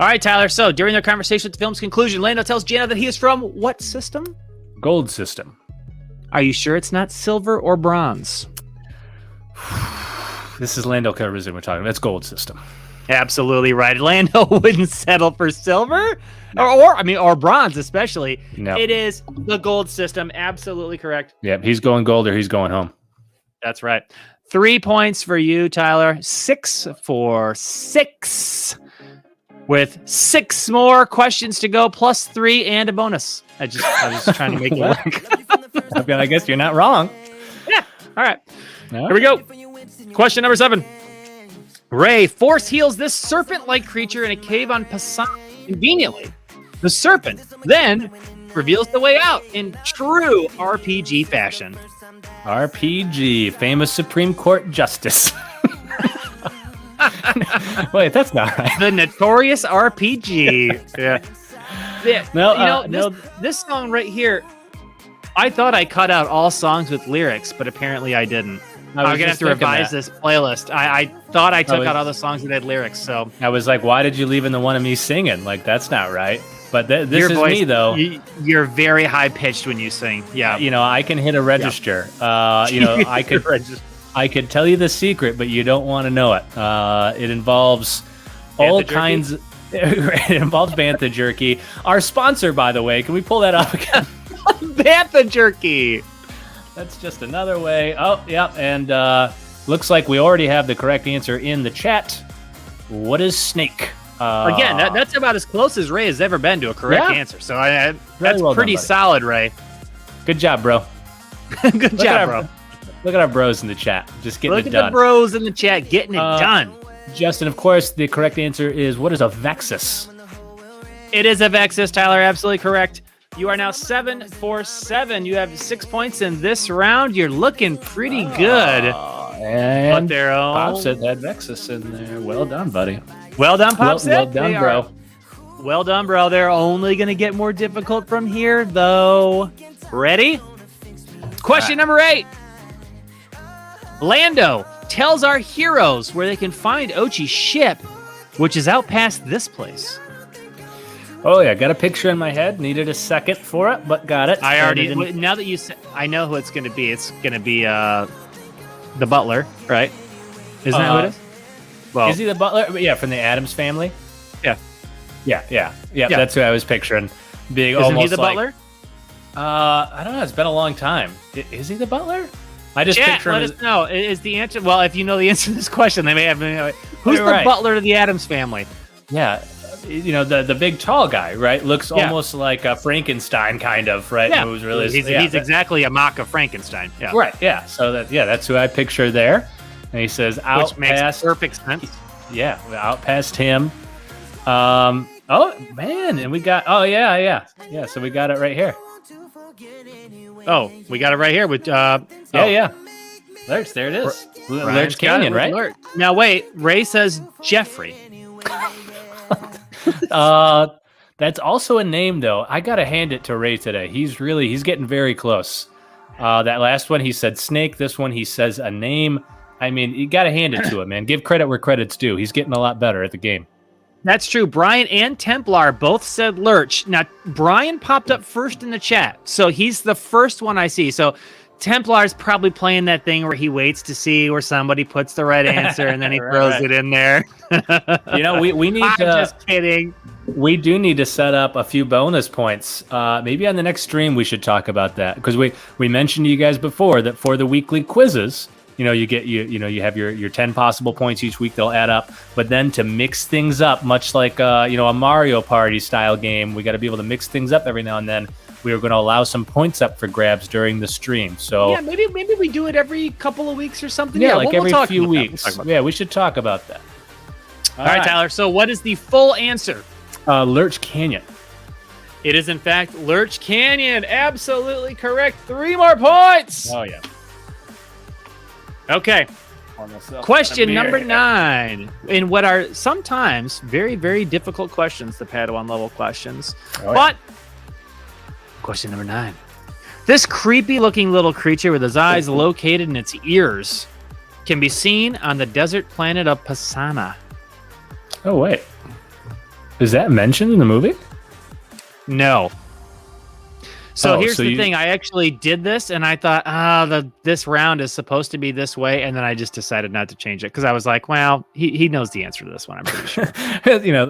All right, Tyler. So during their conversation at the film's conclusion, Lando tells Jana that he is from what system? Gold system. Are you sure it's not silver or bronze? This is Lando Calrissian we're talking about. It's gold system. Absolutely right. Lando wouldn't settle for silver or bronze, especially. No. It is the gold system. Absolutely correct. Yeah, he's going gold or he's going home. That's right. 3 points for you, Tyler. 6 for 6. With 6 more questions to go, plus 3 and a bonus. I was trying to make it work. I guess you're not wrong. Yeah. All right. No. Here we go. Question number 7. Rey force heals this serpent-like creature in a cave on Pasaana conveniently. The serpent then reveals the way out in true RPG fashion. RPG, famous Supreme Court justice. Wait, that's not right. The notorious RPG. Yeah. No, this song right here, I thought I cut out all songs with lyrics, but apparently I didn't. I'm going to have to revise this playlist. I thought I took out all the songs that had lyrics, so. I was like, why did you leave in the one of me singing? Like, that's not right. But this is voice, me, though. You're very high-pitched when you sing. Yeah. I can hit a register. Yeah. I could tell you the secret, but you don't want to know it. It involves all kinds. It involves Bantha Jerky. Our sponsor, by the way. Can we pull that up again? Bantha Jerky. That's just another way. Oh, yeah. And looks like we already have the correct answer in the chat. What is snake? Again, that's about as close as Rey has ever been to a correct answer. So that's pretty solid, Rey. Good job, bro. Good job, bro. Look at our bros in the chat. Just getting it done. Look at the bros in the chat getting it done. Justin, of course, the correct answer is, what is a Vexus? It is a Vexus, Tyler. Absolutely correct. You are now 7 for 7. You have 6 points in this round. You're looking pretty good. And Popsit had Vexus in there. Well done, buddy. Well done, Popsit. Well done, bro. Well done, bro. They're only going to get more difficult from here, though. Ready? Question number 8. Lando tells our heroes where they can find Ochi's ship, which is out past this place. Oh, yeah. Got a picture in my head. Needed a second for it, but got it. Now that you said, I know who it's going to be. It's going to be the butler, right? Isn't that who it is? Well, is he the butler? Yeah, from the Addams family. Yeah. That's who I was picturing. Being Isn't he the butler? I don't know. It's been a long time. Is he the butler? I just picture him. Let us know. Is the answer? Well, if you know the answer to this question, they may have. Who's the butler to the Addams family? Yeah. The big tall guy, right? Looks almost like a Frankenstein kind of, right? Yeah. Who's really, he's exactly a mock of Frankenstein. Yeah. Right. Yeah. So that's who I picture there. And he says out Which makes past, perfect sense. Yeah, out past him. Oh man, and we got yeah. So we got it right here. Oh, we got it right here with yeah. Lurch, there it is. Lurch Canyon, right? Now wait, Rey says Jeffrey. That's also a name, though. I gotta hand it to Ray today. He's getting very close. That last one, he said snake. This one, he says a name. I mean, you gotta hand it to him, man. Give credit where credit's due. He's getting a lot better at the game. That's true. Brian and Templar both said Lurch. Now, Brian popped up first in the chat, so he's the first one I see. So Templar's probably playing that thing where he waits to see where somebody puts the right answer and then he throws it in there. We need I'm just kidding. We do need to set up a few bonus points. Maybe on the next stream we should talk about that, because we mentioned to you guys before that for the weekly quizzes, you have your 10 possible points each week. They'll add up, but then to mix things up, much like a Mario Party style game, we got to be able to mix things up every now and then. We are going to allow some points up for grabs during the stream. So yeah, maybe we do it every couple of weeks or something. Yeah, like every few weeks. Yeah, we should talk about that. All right, Tyler. So what is the full answer? Lurch Canyon. It is in fact Lurch Canyon. Absolutely correct. 3 more points. Oh yeah. Okay. Question number 9. In what are sometimes very, very difficult questions, the Padawan level questions. But question number 9. This creepy looking little creature with his eyes located in its ears can be seen on the desert planet of Pasaana. Oh, wait. Is that mentioned in the movie? No. So here's the thing. I actually did this, and I thought, this round is supposed to be this way, and then I just decided not to change it because I was like, well, he knows the answer to this one, I'm pretty sure.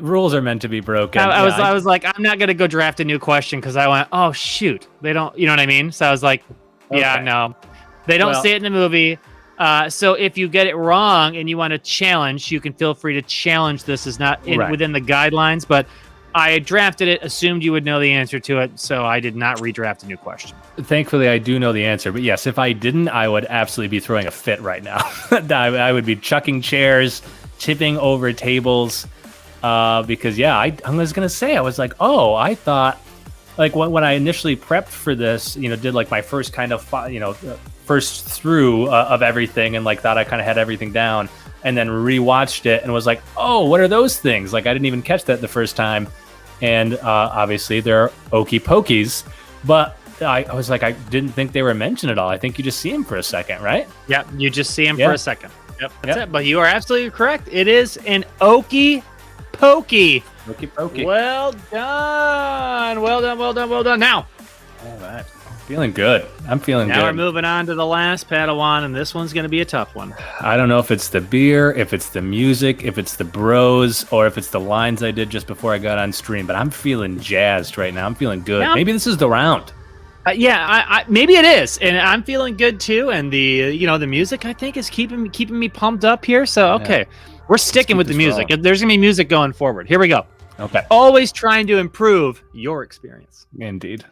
Rules are meant to be broken. I was like, I'm not going to go draft a new question because I went, oh, shoot. They don't, you know what I mean? So I was like, yeah, no. They don't say it in the movie. So if you get it wrong and you want to challenge, you can feel free to challenge this. Is not within the guidelines, but I drafted it, assumed you would know the answer to it, so I did not redraft a new question. Thankfully, I do know the answer. But yes, if I didn't, I would absolutely be throwing a fit right now. I would be chucking chairs, tipping over tables, because, I was going to say, I was like, I thought, like, when I initially prepped for this, did, like, my first kind of, first through of everything and, like, thought I kind of had everything down, and then rewatched it and was like, oh, what are those things? Like, I didn't even catch that the first time. And obviously they're okey pokies, but I was like, I didn't think they were mentioned at all. I think you just see them for a second, right? Yeah, you just see them for a second. Yep, that's it. But you are absolutely correct. It is an okey pokey. Okey pokey. Well done. Well done. Well done. Well done. Now. All right. Feeling good. I'm feeling good. Now we're moving on to the last Padawan, and this one's going to be a tough one. I don't know if it's the beer, if it's the music, if it's the bros, or if it's the lines I did just before I got on stream, but I'm feeling jazzed right now. I'm feeling good. Yeah. Maybe this is the round. Maybe it is, and I'm feeling good too. And the music I think is keeping me pumped up here. So okay, we're sticking with the music. Rolling. There's gonna be music going forward. Here we go. Okay. Always trying to improve your experience. Indeed.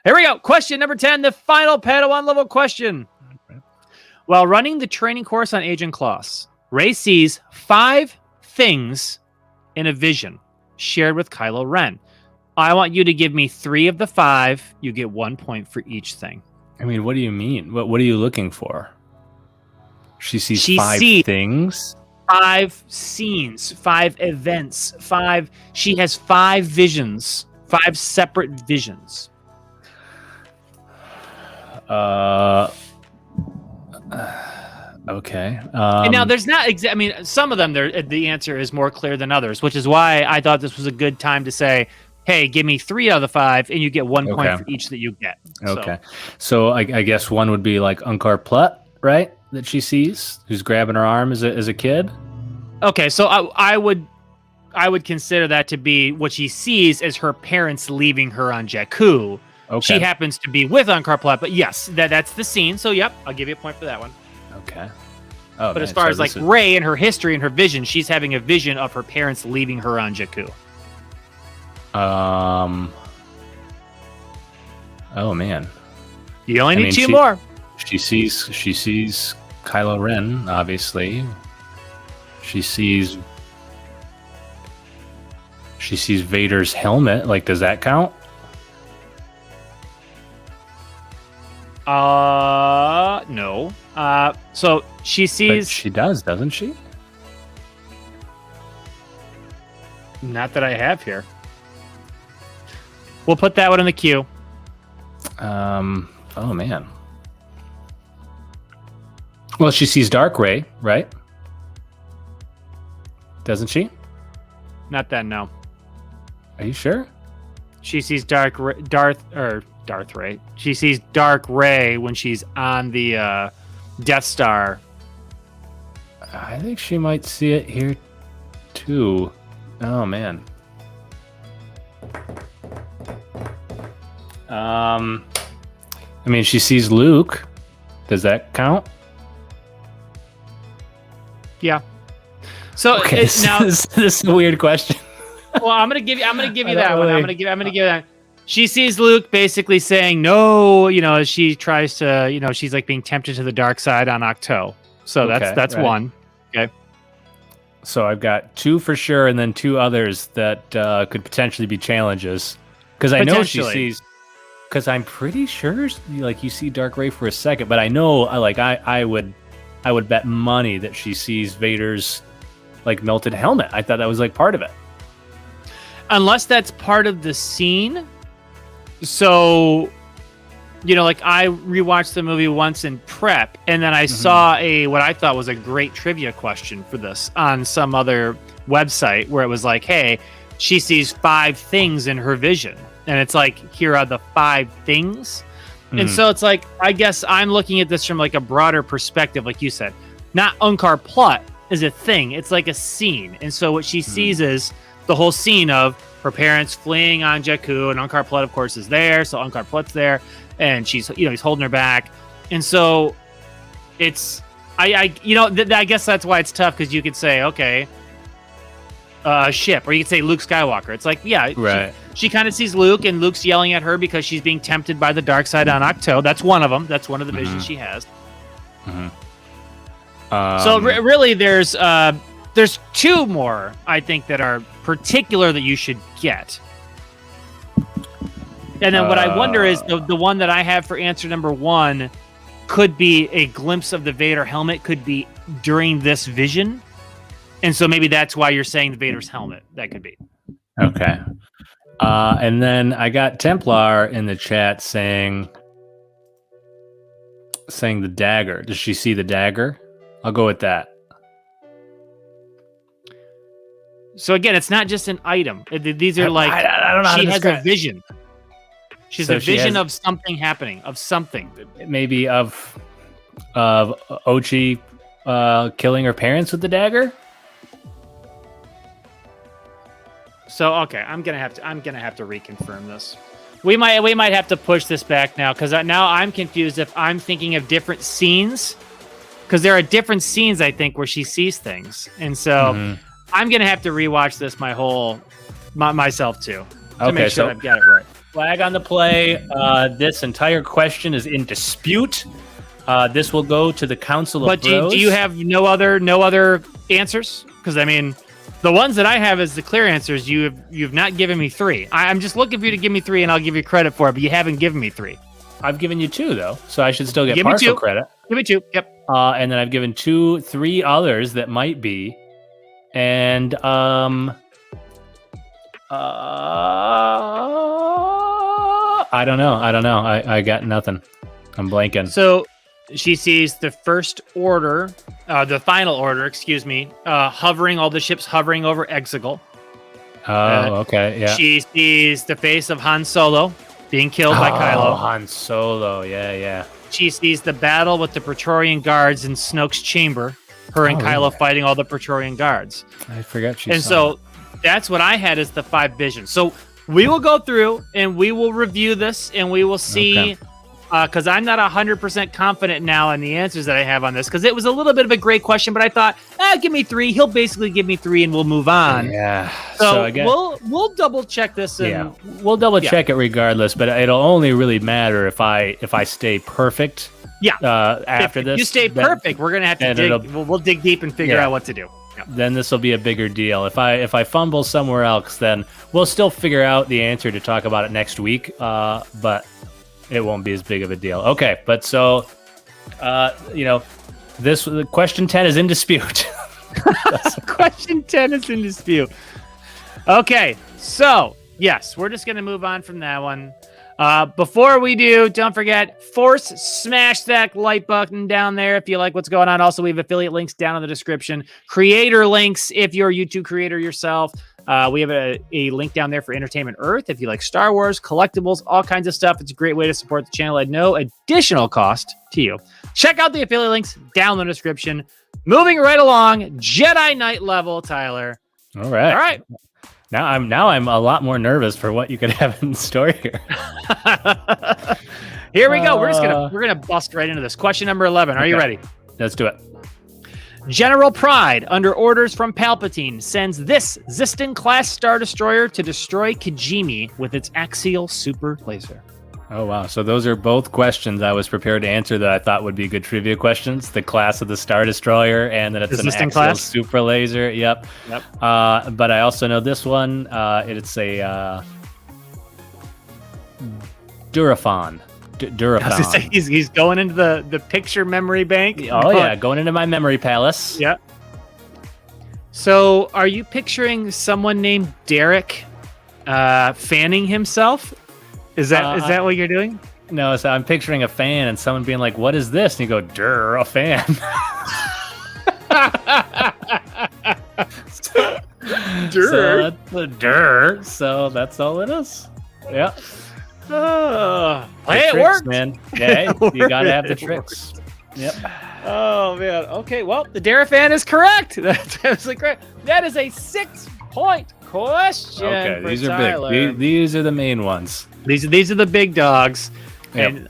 Here we go. Question number 10, the final Padawan level question. Okay. While running the training course on Agent Kloss, Rey sees 5 things in a vision shared with Kylo Ren. I want you to give me 3 of the 5. You get 1 point for each thing. I mean, what do you mean? What are you looking for? She sees 5 things? 5 scenes, 5 events, 5. She has 5 visions, 5 separate visions. Okay. And now there's not some of them the answer is more clear than others, which is why I thought this was a good time to say, hey, give me 3 out of the 5 and you get 1 point for each that you get. Okay. So I guess one would be like Unkar Plutt, right? That she sees, who's grabbing her arm as a kid. Okay. So I would consider that to be what she sees as her parents leaving her on Jakku. Okay. She happens to be with Unkar Plutt, but yes, that's the scene. So, yep, I'll give you a point for that one. Okay. But as far as Rey and her history and her vision, she's having a vision of her parents leaving her on Jakku. Oh man. You only need 2 more. She sees Kylo Ren, obviously. She sees Vader's helmet. Like, does that count? No. So she sees. But she does, doesn't she? Not that I have here. We'll put that one in the queue. Oh man. Well, she sees Dark Ray, right? Doesn't she? Not that, no. Are you sure? She sees Darth Ray. She sees Dark Ray when she's on the Death Star. I think she might see it here too. Oh man. I mean, she sees Luke. Does that count? Yeah. So okay, this is a weird question. Well, I'm gonna give you that one. I'm gonna give you that. She sees Luke basically saying no, as she tries to, she's like being tempted to the dark side on Octo. So that's right. One. Okay. So I've got 2 for sure, and then 2 others that could potentially be challenges. Because I know she sees. Because I'm pretty sure, you see Dark Ray for a second, but I know, I would bet money that she sees Vader's melted helmet. I thought that was part of it. Unless that's part of the scene. So, I rewatched the movie once in prep, and then I saw what I thought was a great trivia question for this on some other website where it was hey, she sees 5 things in her vision. And it's here are the 5 things. And so it's I guess I'm looking at this from a broader perspective, like you said. Not Unkar Plutt is a thing. It's a scene. And so what she sees is the whole scene of her parents fleeing on Jakku, and Unkar Plutt, of course, is there. So Unkar Plutt's there, and she's he's holding her back. And so it's I guess that's why it's tough, because you could say, okay, a ship, or you could say Luke Skywalker. It's right. She kind of sees Luke, and Luke's yelling at her because she's being tempted by the dark side on Octo. That's one of them. That's one of the visions she has. So really, there's 2 more, I think, that are particular that you should get. And then what I wonder is the one that I have for answer number 1 could be a glimpse of the Vader helmet, could be during this vision. And so maybe that's why you're saying the Vader's helmet. That could be. Okay. And then I got Templar in the chat saying the dagger. Does she see the dagger? I'll go with that. So again, it's not just an item. These are I don't know. She has a vision. She's a vision of something happening, of something. Maybe of Ochi killing her parents with the dagger. So okay, I'm gonna have to reconfirm this. We might have to push this back now, because now I'm confused if I'm thinking of different scenes, because there are different scenes I think where she sees things, and so I'm gonna have to rewatch this myself too to make sure I've got it right. Flag on the play. This entire question is in dispute. This will go to the Council of Bros. But do you have no other answers? Because I mean, the ones that I have as the clear answers, you've not given me 3. I'm just looking for you to give me 3, and I'll give you credit for it. But you haven't given me 3. I've given you 2 though, so I should still get partial credit. Give me 2. Yep. And then I've given 3 others that might be, and I don't know. I got nothing. I'm blanking. So she sees the first order, the final order, excuse me, all the ships hovering over Exegol. Oh, okay, yeah. She sees the face of Han Solo being killed by Kylo. Han Solo, yeah. She sees the battle with the Praetorian guards in Snoke's chamber, her and Kylo fighting all the Praetorian guards. I forgot she And saw so it. that's what I had as the 5 visions. So we will go through and we will review this, and we will see, because I'm not 100% confident now in the answers that I have on this, because it was a little bit of a great question, but I thought, give me 3. He'll basically give me 3 and we'll move on. Yeah. So again, we'll double check this. And, we'll double check it regardless, but it'll only really matter if I stay perfect. Yeah. After this, you stay perfect, we're gonna have to dig. We'll dig deep and figure out what to do. Yeah. Then this will be a bigger deal. If I fumble somewhere else, then we'll still figure out the answer to talk about it next week. But it won't be as big of a deal. Okay, but so the question 10 is in dispute. Question 10 is in dispute. Okay, so yes, we're just gonna move on from that one. Before we do, don't forget, smash that like button down there if you like what's going on. Also, we have affiliate links down in the description. Creator links if you're a YouTube creator yourself. We have a link down there for Entertainment Earth if you like Star Wars, collectibles, all kinds of stuff. It's a great way to support the channel at no additional cost to you. Check out the affiliate links down in the description. Moving right along, Jedi Knight level, Tyler. All right. Now I'm a lot more nervous for what you could have in store here. Here we go. We're gonna bust right into this. Question number 11. Are you ready? Let's do it. General Pride, under orders from Palpatine, sends this Ziston-class Star Destroyer to destroy Kijimi with its axial super laser. Oh, wow. So those are both questions I was prepared to answer that I thought would be good trivia questions. The class of the Star Destroyer and that it's an axial class super laser. Yep. But I also know this one. It's a Durafon. Durafon. He's going into the picture memory bank. Oh, yeah. Going into my memory palace. Yeah. So are you picturing someone named Derek fanning himself? Is that what you're doing? No, so I'm picturing a fan and someone being like, "What is this?" And you go, "Durr, a fan." Durr. Durr. So that's all it is. Yeah. Hey, it works, man. Yeah, you gotta have the tricks. Yep. Oh man. Okay. Well, the Dara fan is correct. That's absolutely correct. That is a 6-point question. Okay, these Tyler. are big. These are the main ones. These are the big dogs. Yep. And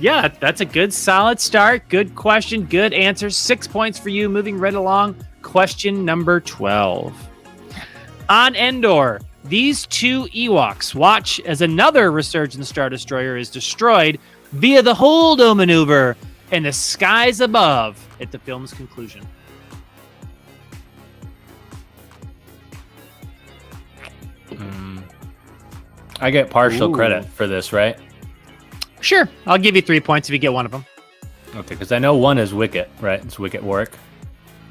yeah, that's a good solid start. Good question, good answer. 6 points for you. Moving right along. Question number 12. On Endor, these two Ewoks watch as another resurgent Star Destroyer is destroyed via the Holdo maneuver in the skies above at the film's conclusion. I get partial credit for this, right? Sure. I'll give you 3 points if you get one of them. Okay, because I know one is Wicket, right? It's Wicket Warwick.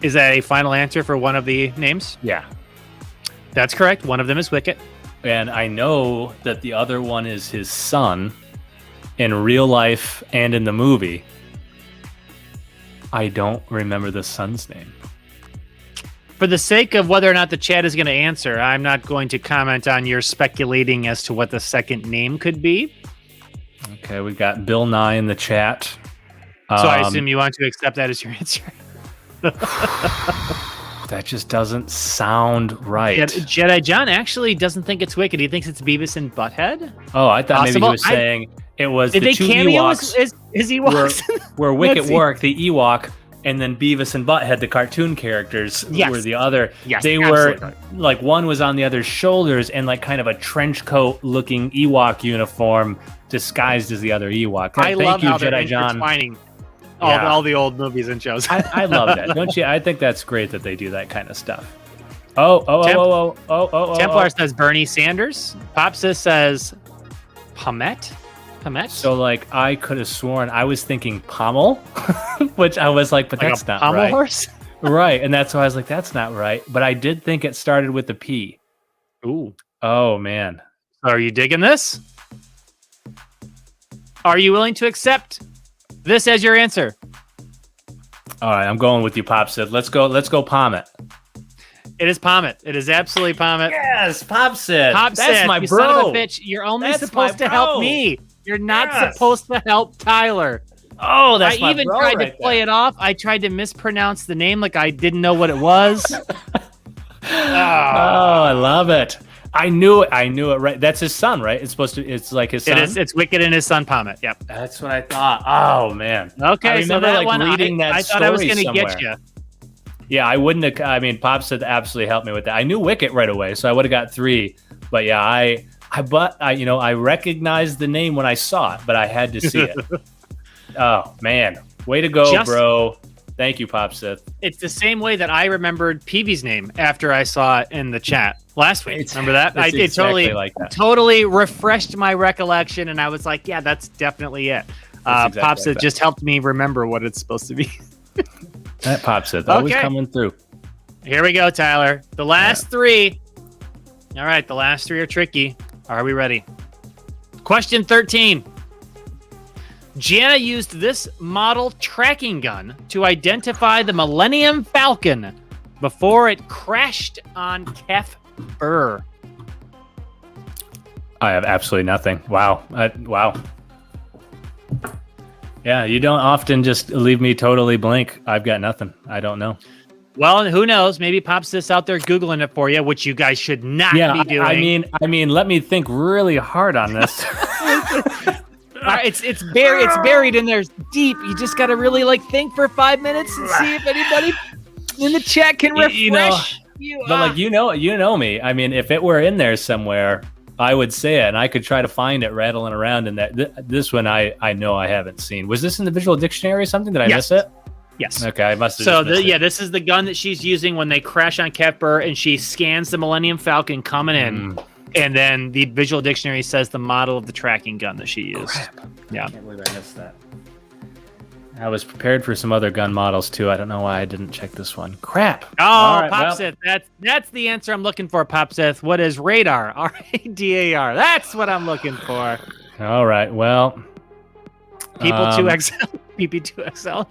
Is that a final answer for one of the names? Yeah. That's correct. One of them is Wicket. And I know that the other one is his son in real life and in the movie. I don't remember the son's name. For the sake of whether or not the chat is going to answer, I'm not going to comment on your speculating as to what the second name could be. Okay, we got Bill Nye in the chat. So I assume you want to accept that as your answer. That just doesn't sound right. Jedi John actually doesn't think it's Wicked. He thinks it's Beavis and Butthead. Oh, I thought maybe he was saying it was the two Ewoks. His Ewoks? Where Wicket Warwick, the Ewok, and then Beavis and Butthead, the cartoon characters, were the other. Yes, they were like one was on the other's shoulders and like kind of a trench coat looking Ewok uniform disguised as the other Ewok. I love how they're intertwining all the old movies and shows. I love that, don't you? I think that's great that they do that kind of stuff. Oh. Templar says Bernie Sanders. Popsis says Pamet. So, like, I could have sworn I was thinking pommel, which I was like, but that's not pommel right. Horse? Right, and that's why I was like, that's not right. But I did think it started with a P. Ooh. Oh, man. Are you digging this? Are you willing to accept this as your answer? All right, I'm going with you, Popsid. Let's go Pommet. It is Pommet. It is absolutely Pommet. Yes, Popsid. That's my bro. Son of a bitch. You're only supposed to help me. You're not supposed to help Tyler. Oh, that's I even tried to play it off. I tried to mispronounce the name like I didn't know what it was. Oh, I love it. I knew it right. That's his son, right? It's like his son. It is. It's Wicked and his son Pommet. Yep. That's what I thought. Oh man. Okay, I remember so that one reading that I thought I was going to get you. Yeah, I wouldn't have. I mean, Pops had absolutely helped me with that. I knew Wicket right away, so I would have got 3. But yeah, I recognized the name when I saw it, but I had to see it. Oh man, way to go, bro! Thank you, Popsith. It's the same way that I remembered Peevy's name after I saw it in the chat last week. Remember that? It totally refreshed my recollection, and I was like, "Yeah, that's definitely it." Popsith just helped me remember what it's supposed to be. That Popsith always coming through. Here we go, Tyler. The last 3. All right, the last three are tricky. Are we ready? Question 13. Jana used this model tracking gun to identify the Millennium Falcon before it crashed on Kef Burr. I have absolutely nothing. Wow. Wow. Yeah, you don't often just leave me totally blank. I've got nothing. I don't know. Well, who knows? Maybe Pop's this out there Googling it for you, which you guys should not be doing. I mean, let me think really hard on this. It's buried in there deep. You just got to really think for 5 minutes and see if anybody in the chat can refresh you. But you know me. I mean, if it were in there somewhere, I would say it, and I could try to find it rattling around in that. This one I know I haven't seen. Was this in the visual dictionary or something? Did I miss it? Yes. Okay, I must have. This is the gun that she's using when they crash on Kef Burr, and she scans the Millennium Falcon coming in, and then the visual dictionary says the model of the tracking gun that she used. Crap. Yeah. I can't believe I missed that. I was prepared for some other gun models too. I don't know why I didn't check this one. Crap. Oh, right, Popsith. That's the answer I'm looking for, Popsith. What is radar? RADAR. That's what I'm looking for. All right. Well, People 2XL. PP2XL.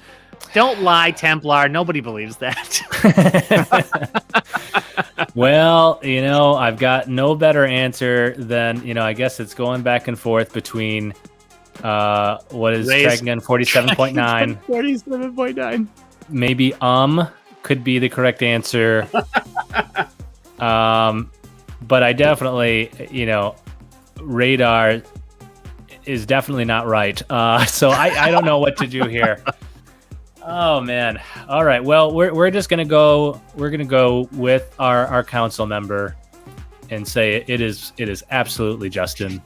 Don't lie, Templar. Nobody believes that. Well, I've got no better answer than, I guess it's going back and forth between what is Tracking Gun 47.9? 47.9. Maybe could be the correct answer. But I definitely, radar is definitely not right. So I don't know what to do here. Oh man. All right. Well, we're just gonna go. We're gonna go with our council member and say it is absolutely Justin.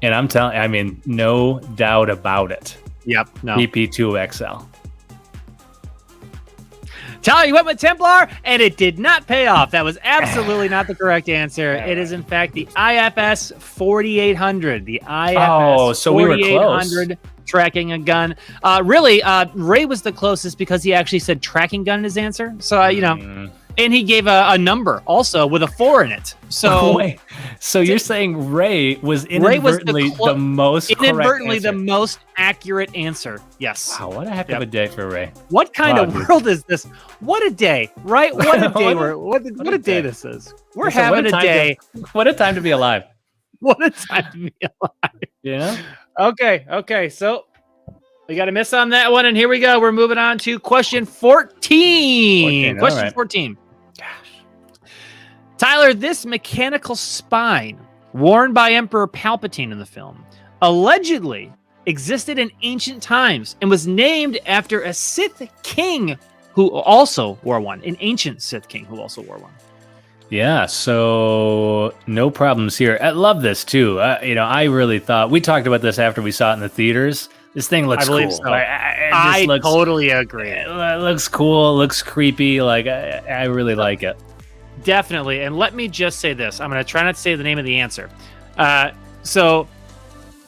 And I'm telling. I mean, no doubt about it. Yep. No. PP2XL. Tell you went with Templar, and it did not pay off. That was absolutely not the correct answer. It is, in fact, the IFS 4800. The IFS so we were close. Tracking a gun. Really, Ray was the closest because he actually said tracking gun in his answer. So, and he gave a number also with a 4 in it. So, wait. So you're saying Ray was inadvertently the most accurate answer. Yes. Wow, what a heck of a day for Ray. What kind of world is this? What a day, right? What a day. What a day this is. We're having a day. What a time to be alive. What a time to be alive. Yeah. Okay. So we got a miss on that one, and here we go. We're moving on to question 14. Question 14. Gosh. Tyler, this mechanical spine worn by Emperor Palpatine in the film allegedly existed in ancient times and was named after a Sith king who also wore one. An ancient Sith king who also wore one. Yeah, so no problems here. I love this too. I really thought we talked about this after we saw it in the theaters. This thing looks cool. So. I totally agree. It looks cool. It looks creepy. I really like it. Definitely. And let me just say this. I'm going to try not to say the name of the answer. So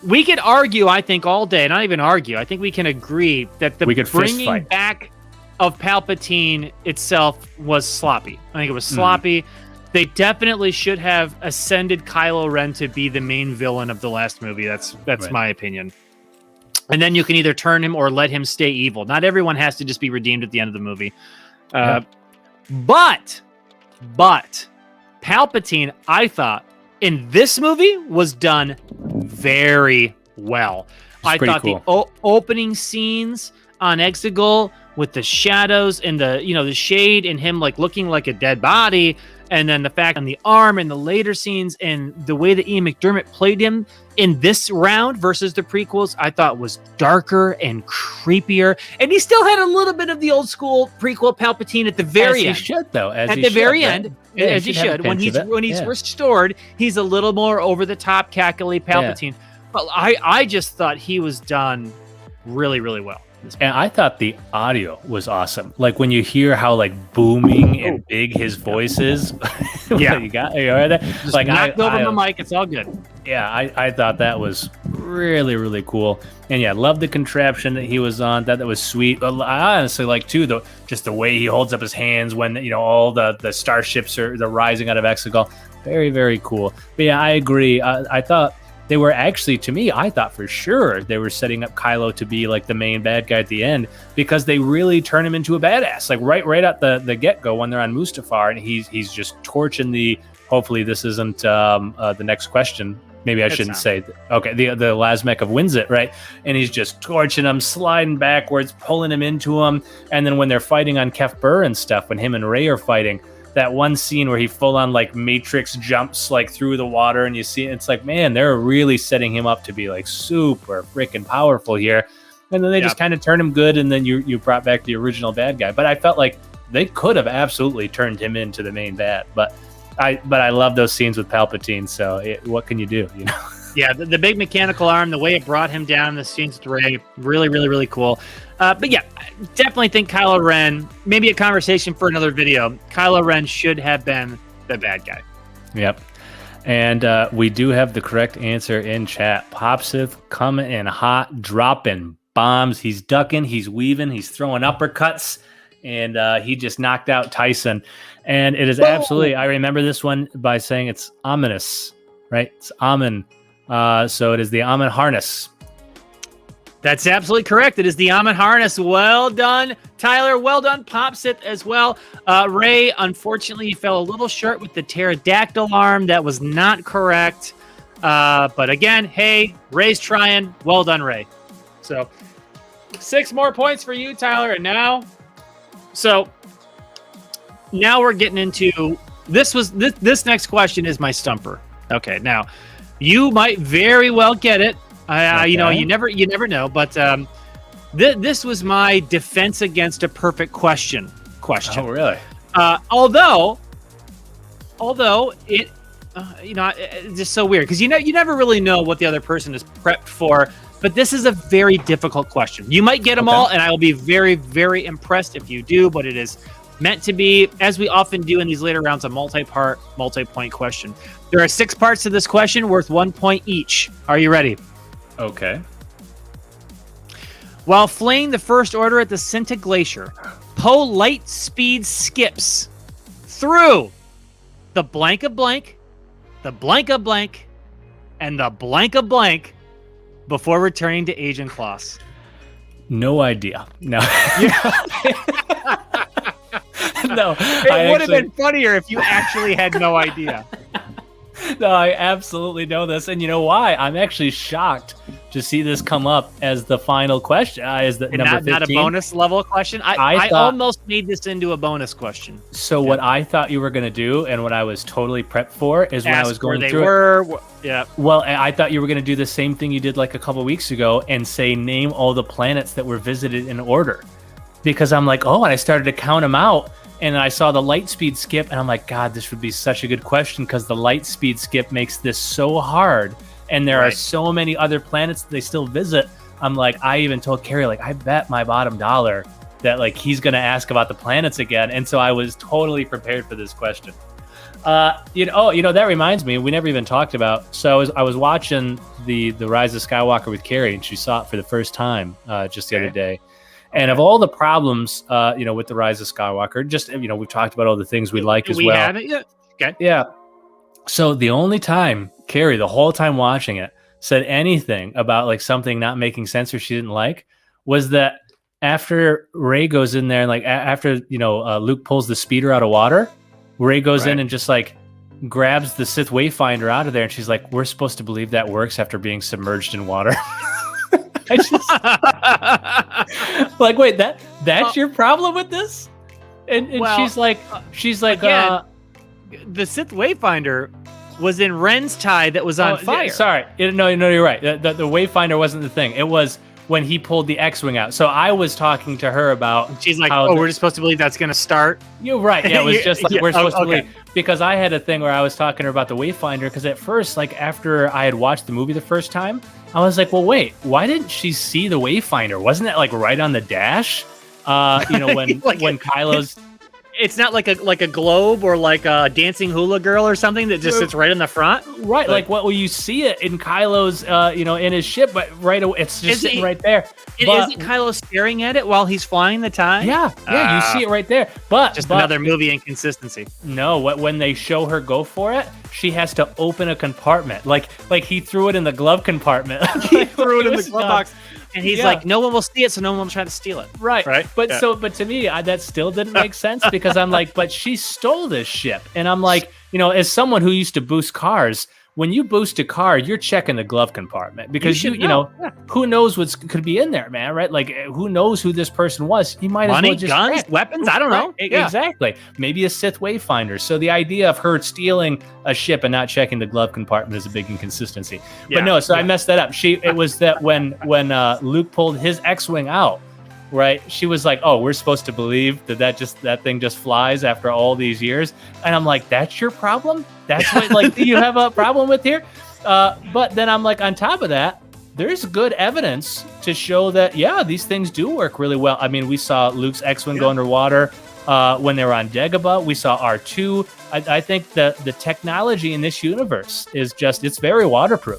we could argue, I think, all day. Not even argue. I think we can agree that the bringing back of Palpatine itself was sloppy. I think it was sloppy. They definitely should have ascended Kylo Ren to be the main villain of the last movie. That's right. My opinion. And then you can either turn him or let him stay evil. Not everyone has to just be redeemed at the end of the movie. But Palpatine, I thought, in this movie was done very well. I thought cool. The opening scenes on Exegol with the shadows and the shade and him looking like a dead body, and then the fact on the arm and the later scenes and the way that Ian McDermott played him in this round versus the prequels, I thought was darker and creepier. And he still had a little bit of the old school prequel Palpatine at the very end. As he should, though. At the very end, as he should. When he's restored, he's a little more over the top, cackly Palpatine. Yeah. But I just thought he was done really, really well. And I thought the audio was awesome. When you hear how booming and big his voice is. Yeah. you heard that? Just knocked over the mic. It's all good. Yeah, I thought that was really, really cool. And yeah, love the contraption that he was on. That was sweet. I honestly like too just the way he holds up his hands when all the starships are rising out of Exegol. Very, very cool. But yeah, I agree. I thought they were actually, to me, I thought for sure they were setting up Kylo to be like the main bad guy at the end, because they really turn him into a badass. Like right at the get-go when they're on Mustafar, and he's just torching the. Hopefully this isn't the next question. Maybe I shouldn't say. Okay, the Lasmek of Winzit, right? And he's just torching him, sliding backwards, pulling him into him. And then when they're fighting on Kef Burr and stuff, when him and Rey are fighting, that one scene where he full on like Matrix jumps like through the water, and you see it's like, man, they're really setting him up to be like super freaking powerful here. And then they just kind of turn him good, and then you brought back the original bad guy. But I felt like they could have absolutely turned him into the main bad, but I love those scenes with Palpatine. So what can you do? Yeah, the big mechanical arm, the way it brought him down, the scenes with Rey, really, really, really cool. But yeah, I definitely think Kylo Ren, maybe a conversation for another video. Kylo Ren should have been the bad guy. Yep. And we do have the correct answer in chat. Popsith coming in hot, dropping bombs. He's ducking, he's weaving, he's throwing uppercuts, and he just knocked out Tyson. And it is absolutely, I remember this one by saying it's ominous, right? It's Amen. So it is the Amen harness. That's absolutely correct. It is the Amen harness. Well done, Tyler. Well done, Popsith, as well. Rey, unfortunately, you fell a little short with the pterodactyl arm. That was not correct. But again, hey, Rey's trying. Well done, Rey. So 6 more points for you, Tyler. And now we're getting into this next question is my stumper. Okay, now you might very well get it. Okay. You never know, but this was my defense against a perfect question. Oh, really? Although it, it's just so weird because you never really know what the other person is prepped for. But this is a very difficult question. You might get them all, and I will be very, very impressed if you do. But it is meant to be, as we often do in these later rounds, a multi-part, multi-point question. There are 6 parts to this question worth 1 point each. Are you ready? Okay. While fleeing the First Order at the Cinta Glacier, Poe light speed skips through the blank of blank, the blank of blank, and the blank of blank before returning to Agent Kloss. No idea. No. No. It would have been funnier if you actually had no idea. No, I absolutely know this. And you know why? I'm actually shocked to see this come up as the final question. As the number 15. Not a bonus level question? I almost made this into a bonus question. So what I thought you were going to do, and what I was totally prepped for, is when I was going through Yeah. Well, I thought you were going to do the same thing you did like a couple weeks ago and say, name all the planets that were visited in order. Because I'm like, and I started to count them out. And I saw the light speed skip, and I'm like, God, this would be such a good question because the light speed skip makes this so hard. And there are so many other planets that they still visit. I'm like, I even told Carrie, like, I bet my bottom dollar that like he's going to ask about the planets again. And so I was totally prepared for this question. That reminds me, we never even talked about. So I was watching the Rise of Skywalker with Carrie, and she saw it for the first time just the other day. And of all the problems, with the Rise of Skywalker, just, we've talked about all the things we like as well. We haven't yet? Okay. Yeah. So the only time Carrie, the whole time watching it, said anything about like something not making sense or she didn't like was that after Rey goes in there, like after, Luke pulls the speeder out of water, Rey goes in and just like grabs the Sith Wayfinder out of there. And she's like, we're supposed to believe that works after being submerged in water. I just like, wait, that's your problem with this? And she's like, again, the Sith Wayfinder was in Ren's tie that was on fire. Sorry, no, you're right. The Wayfinder wasn't the thing. It was when he pulled the X-wing out. So I was talking to her about. She's like, we're just supposed to believe that's going to start. You're right. Yeah, it was just like we're supposed to believe, because I had a thing where I was talking to her about the Wayfinder because at first, like after I had watched the movie the first time, I was like, well, wait, why didn't she see the Wayfinder? Wasn't that like right on the dash? When Kylo's it's not like a globe or like a dancing hula girl or something that just sits right in the front. Right, like what will you see it in Kylo's, in his ship, but right away it's just sitting right there. Isn't Kylo staring at it while he's flying the TIE? Yeah, you see it right there. But another movie inconsistency. No, when they show her go for it, she has to open a compartment. Like he threw it in the glove compartment. He threw it in the glove box. And he's like, no one will see it, so no one will try to steal it. Right. But to me, that still didn't make sense because I'm like, but she stole this ship. And I'm like, as someone who used to boost cars, when you boost a car, you're checking the glove compartment because who knows what could be in there, man, right? Like, who knows who this person was? You might as well just guns, weapons. I don't know. Exactly. Maybe a Sith wayfinder. So the idea of her stealing a ship and not checking the glove compartment is a big inconsistency. But no, I messed that up. It was that when Luke pulled his X-wing out, right? She was like, "Oh, we're supposed to believe that thing just flies after all these years," and I'm like, "That's your problem? That's what you have a problem with here?" But then I'm like, on top of that, there's good evidence to show that these things do work really well. I mean, we saw Luke's X-wing go underwater when they were on Dagobah. We saw R2. I think the technology in this universe is it's very waterproof.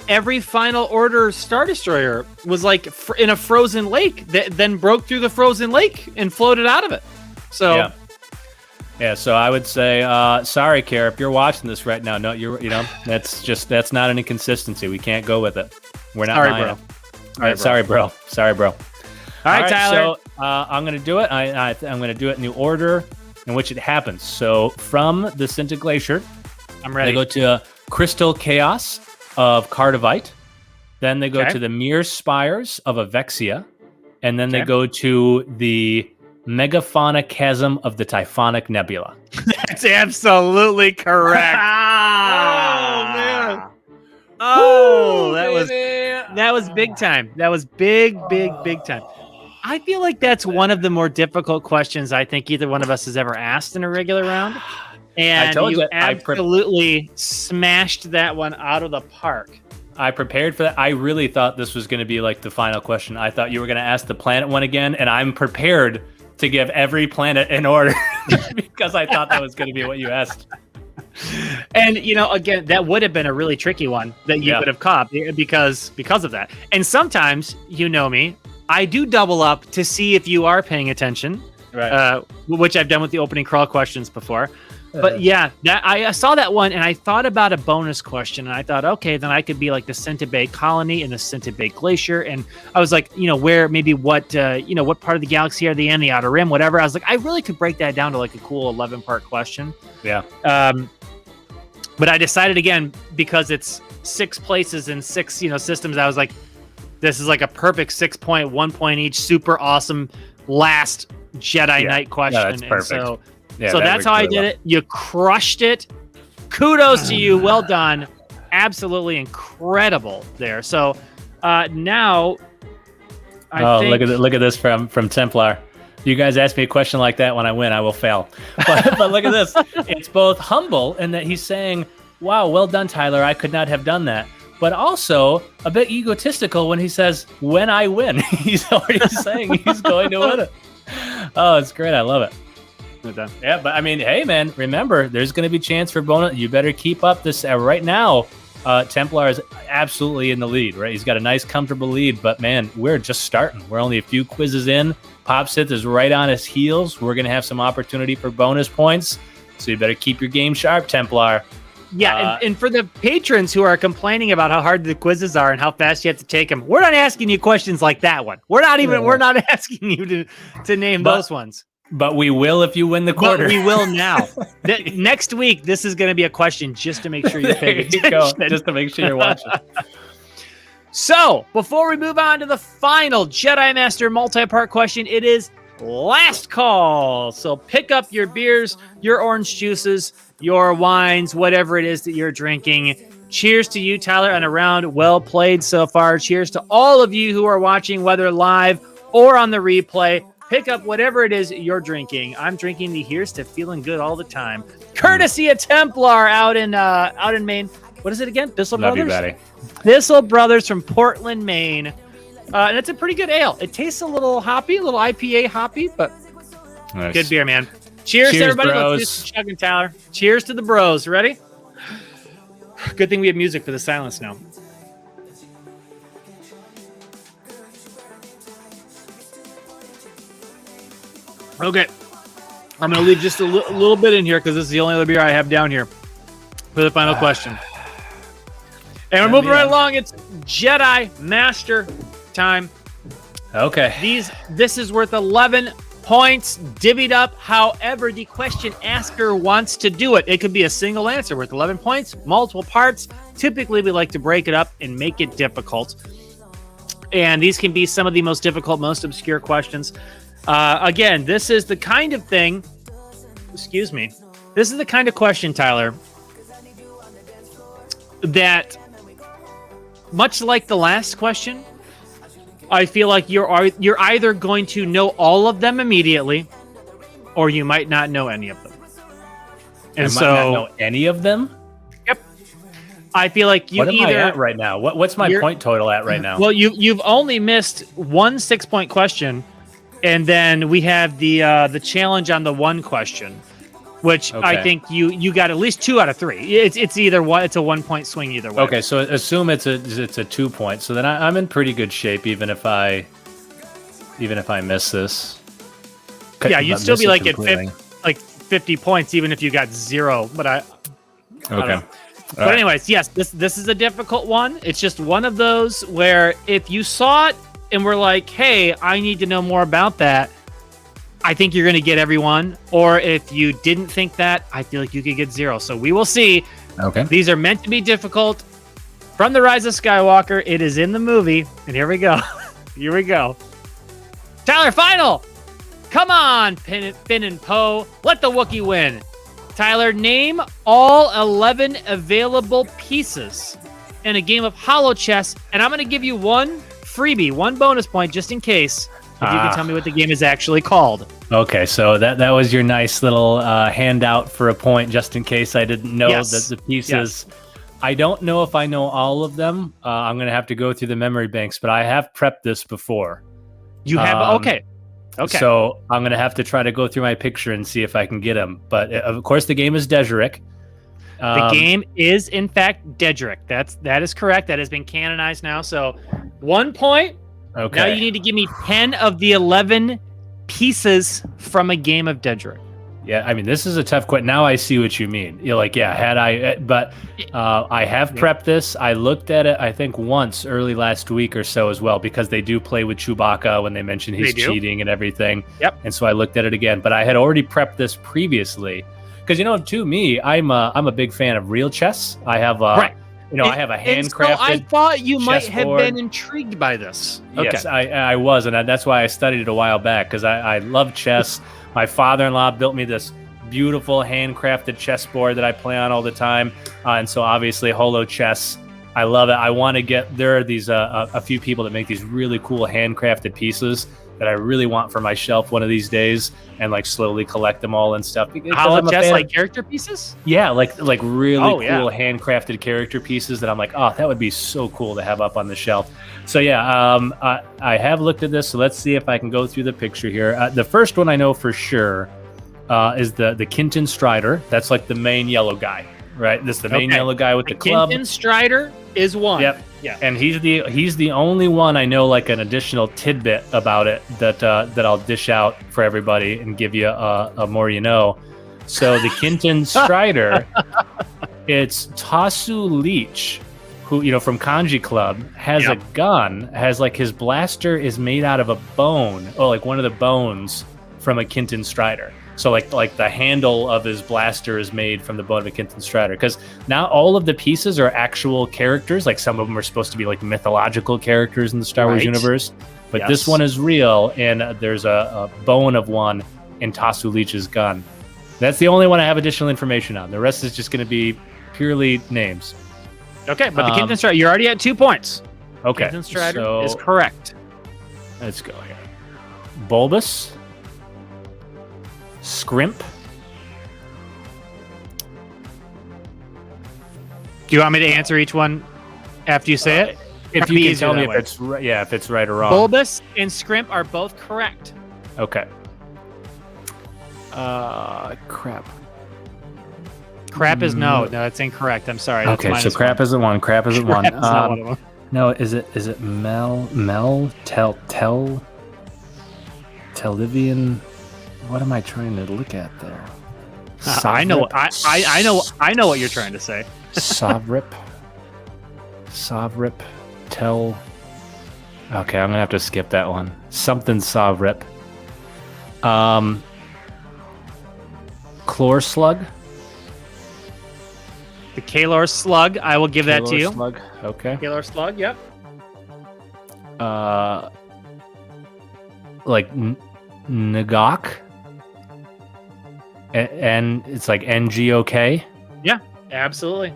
Every Final Order Star Destroyer was like in a frozen lake that then broke through the frozen lake and floated out of it. So, so I would say, sorry, Kara, if you're watching this right now, that's not an inconsistency. We can't go with it. We're not buying it. Sorry, bro. All right, Tyler. So I'm going to do it. I'm going to do it in the order in which it happens. So from the Cinta Glacier, I'm ready. They go to Crystal Chaos of Cardivite. Then they go to the Mir Spires of Avexia. And then they go to the Megafauna Chasm of the Typhonic Nebula. That's absolutely correct. Man. Oh, that was big time. That was big time. I feel like that's one of the more difficult questions I think either one of us has ever asked in a regular round. And you absolutely smashed that one out of the park. I prepared for that. I really thought this was going to be like the final question. I thought you were going to ask the planet one again, and I'm prepared to give every planet in order because I thought that was going to be what you asked. And, again, that would have been a really tricky one that you could have caught because of that. And sometimes, me, I do double up to see if you are paying attention, which I've done with the opening crawl questions before. But I saw that one and I thought about a bonus question and I thought, okay, then I could be like the Senta Bay colony and the Senta Bay Glacier. And I was like, where maybe what part of the galaxy are they in, the Outer Rim, whatever. I was like, I really could break that down to like a cool 11-part question. Yeah. But I decided again, because it's 6 places and 6, systems, I was like, this is like a perfect 6 point, 1 point each, super awesome last Jedi Knight question. Yeah, that's perfect. So that's how I did it. You crushed it. Kudos to you. Well done. Absolutely incredible there. So now I think... look at this from Templar. You guys ask me a question like that when I win, I will fail. But look at this. It's both humble in that he's saying, wow, well done, Tyler. I could not have done that. But also a bit egotistical when he says, when I win. He's already saying he's going to win it. Oh, it's great. I love it. Yeah, but I mean, hey, man, remember, there's going to be a chance for bonus. You better keep up this. Right now, Templar is absolutely in the lead, right? He's got a nice, comfortable lead, but man, we're just starting. We're only a few quizzes in. Pop Sith is right on his heels. We're going to have some opportunity for bonus points, so you better keep your game sharp, Templar. Yeah, and for the patrons who are complaining about how hard the quizzes are and how fast you have to take them, we're not asking you questions like that one. We're not asking you to name those ones. But we will if you win the quarter. But we will now. Next week, this is going to be a question just to make sure you're paying attention. Just to make sure you're watching. So, before we move on to the final Jedi Master multi-part question, it is last call. So pick up your beers, your orange juices, your wines, whatever it is that you're drinking. Cheers to you, Tyler, on a round well played so far. Cheers to all of you who are watching, whether live or on the replay. Pick up whatever it is you're drinking. I'm drinking the Here's to Feeling Good All the Time, courtesy of Templar out in Maine. What is it again? Bissell Love Brothers? You, buddy. Bissell Brothers from Portland, Maine. And it's a pretty good ale. It tastes a little hoppy, a little IPA hoppy, but nice. Good beer, man. Cheers everybody. Bros. Let's do some chugging, Tyler. Cheers to the bros. Ready? Good thing we have music for the silence now. Okay. I'm going to leave just a little bit in here because this is the only other beer I have down here for the final question. And we're moving right along. It's Jedi Master time. Okay. This is worth 11 points, divvied up however the question asker wants to do it. It could be a single answer worth 11 points, multiple parts. Typically, we like to break it up and make it difficult. And these can be some of the most difficult, most obscure questions. Again, this is the kind of thing, this is the kind of question, Tyler, that much like the last question, I feel like you're either going to know all of them immediately, or you might not know any of them. And might not know any of them? Yep. I feel like you What am I at right now? What's my point total at right now? Well, you've only missed one 6-point question, and then we have the challenge on the one question, which I think you got at least 2 out of 3. It's either one. It's a 1-point swing either way. Okay, so assume it's a 2-point. So then I'm in pretty good shape, even if I miss this. Yeah, you'd still be like at 50 points, even if you got 0. But I don't know. But anyways, yes, this is a difficult one. It's just one of those where if you saw it and were like, hey, I need to know more about that, I think you're going to get everyone. Or if you didn't think that, I feel like you could get 0. So we will see. Okay. These are meant to be difficult. From the Rise of Skywalker, it is in the movie. And here we go. Here we go. Tyler, final. Come on, Finn and Poe. Let the Wookiee win. Tyler, name all 11 available pieces in a game of Holochess. And I'm going to give you one freebie, one bonus point, just in case. If you can tell me what the game is actually called. Okay, so that was your nice little handout for a point, just in case I didn't know that the pieces. Yes. I don't know if I know all of them. I'm going to have to go through the memory banks, but I have prepped this before. You have? Okay. So I'm going to have to try to go through my picture and see if I can get them. But of course, the game is Dejarik. The game is, in fact, Dejarik. That is correct. That has been canonized now. So 1 point. Okay. Now you need to give me 10 of the 11 pieces from a game of Dejarik. Yeah, I mean, this is a tough question. Now I see what you mean. You're like, I have prepped this. I looked at it, I think, once early last week or so as well, because they do play with Chewbacca when they mention he's cheating and everything. Yep. And so I looked at it again, but I had already prepped this previously. Because, to me, I'm a big fan of real chess. I have I have a handcrafted. So I thought you might have been intrigued by this. Okay. Yes, I was, and that's why I studied it a while back, because I love chess. My father-in-law built me this beautiful handcrafted chessboard that I play on all the time, and so obviously Holochess. I love it. I want to get. There are these a few people that make these really cool handcrafted pieces that I really want for my shelf one of these days, and slowly collect them all and stuff. Holochess, like character pieces? Yeah, like really cool handcrafted character pieces that I'm like, oh, that would be so cool to have up on the shelf. So I have looked at this. So let's see if I can go through the picture here. The first one I know for sure is the Kenton Strider. That's like the main yellow guy, right? This is the main yellow guy with the club. Kenton Strider is one. Yep. Yeah. And he's the only one I know, like an additional tidbit about it that I'll dish out for everybody and give you a more you know. So the Kenton Strider, it's Tasu Leech, who from Kanji Club has a gun, has his blaster is made out of a bone, or one of the bones from a Kenton Strider. So like the handle of his blaster is made from the bone of a Kenton Strider. Because now all of the pieces are actual characters. Like some of them are supposed to be mythological characters in the Star Wars universe. But this one is real, and there's a bone of one in Tasu Leech's gun. That's the only one I have additional information on. The rest is just going to be purely names. Okay, but the Kenton Strider, you're already at 2 points. Okay. Kenton Strider is correct. Let's go here. Bulbous. Scrimp. Do you want me to answer each one after you say it? If you can tell me if it's right or wrong. Bulbous and Scrimp are both correct. Okay. Crap. Crap is no, that's incorrect. I'm sorry. Okay, so crap isn't one. Crap isn't one. Not one of them. No, is it Telivian? What am I trying to look at there? I know what you're trying to say. Sovrip. Okay, I'm gonna have to skip that one. Something Sovrip. Chlor Slug. The Kalor Slug. I will give that to you. Slug. Okay. Kalor Slug. Yep. Like Ngok. And it's like NGOK. Yeah, absolutely.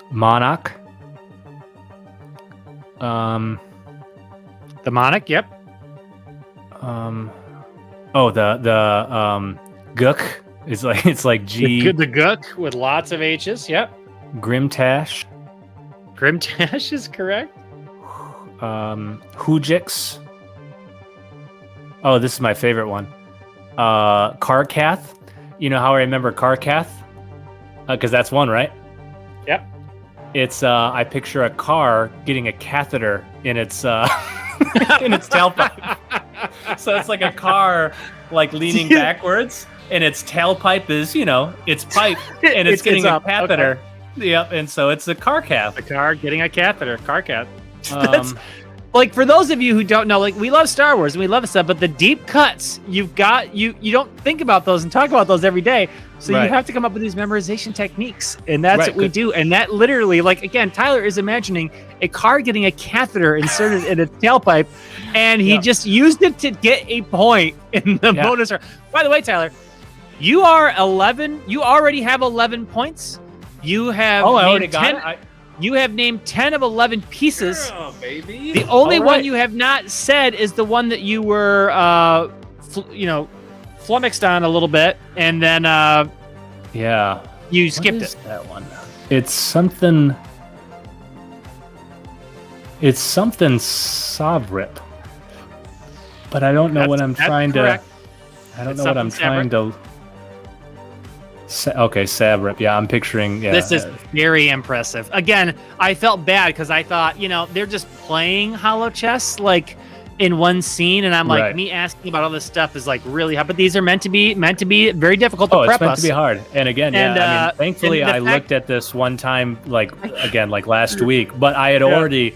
Monarch. The Monarch, yep. The Gook. It's like G. The Gook with lots of H's, yep. Grimtash. Grimtash is correct. Hujix. Oh, this is my favorite one. Karkath. You know how I remember Karkath? Because that's one, right? Yep. It's I picture a car getting a catheter in its in its tailpipe. So it's like a car like leaning backwards, and its tailpipe is, its pipe, and it's getting a catheter. Okay. Yep, and so it's a Karkath. A car getting a catheter. Karkath. Like, for those of you who don't know, like, we love Star Wars and we love stuff, but the deep cuts, you don't think about those and talk about those every day. So you have to come up with these memorization techniques, and that's what we do. And that literally, like, again, Tyler is imagining a car getting a catheter inserted in its tailpipe, and he just used it to get a point in the bonus round. By the way, Tyler, you are 11. You already have 11 points. You have I already got it. You have named 10 of 11 pieces. Oh, baby. The only one you have not said is the one that you were, flummoxed on a little bit, and then you skipped it. That one. It's something Sovrip, but I don't know what I'm trying to. I don't know what I'm trying to. Okay, Savrip. Yeah, I'm picturing. Yeah, this is very impressive. Again, I felt bad because I thought, they're just playing Holochess like in one scene, and I'm like, me asking about all this stuff is like really hard. But these are meant to be very difficult to prep us. It's meant to be hard. And again, thankfully, I looked at this one time, like last week. But I had already.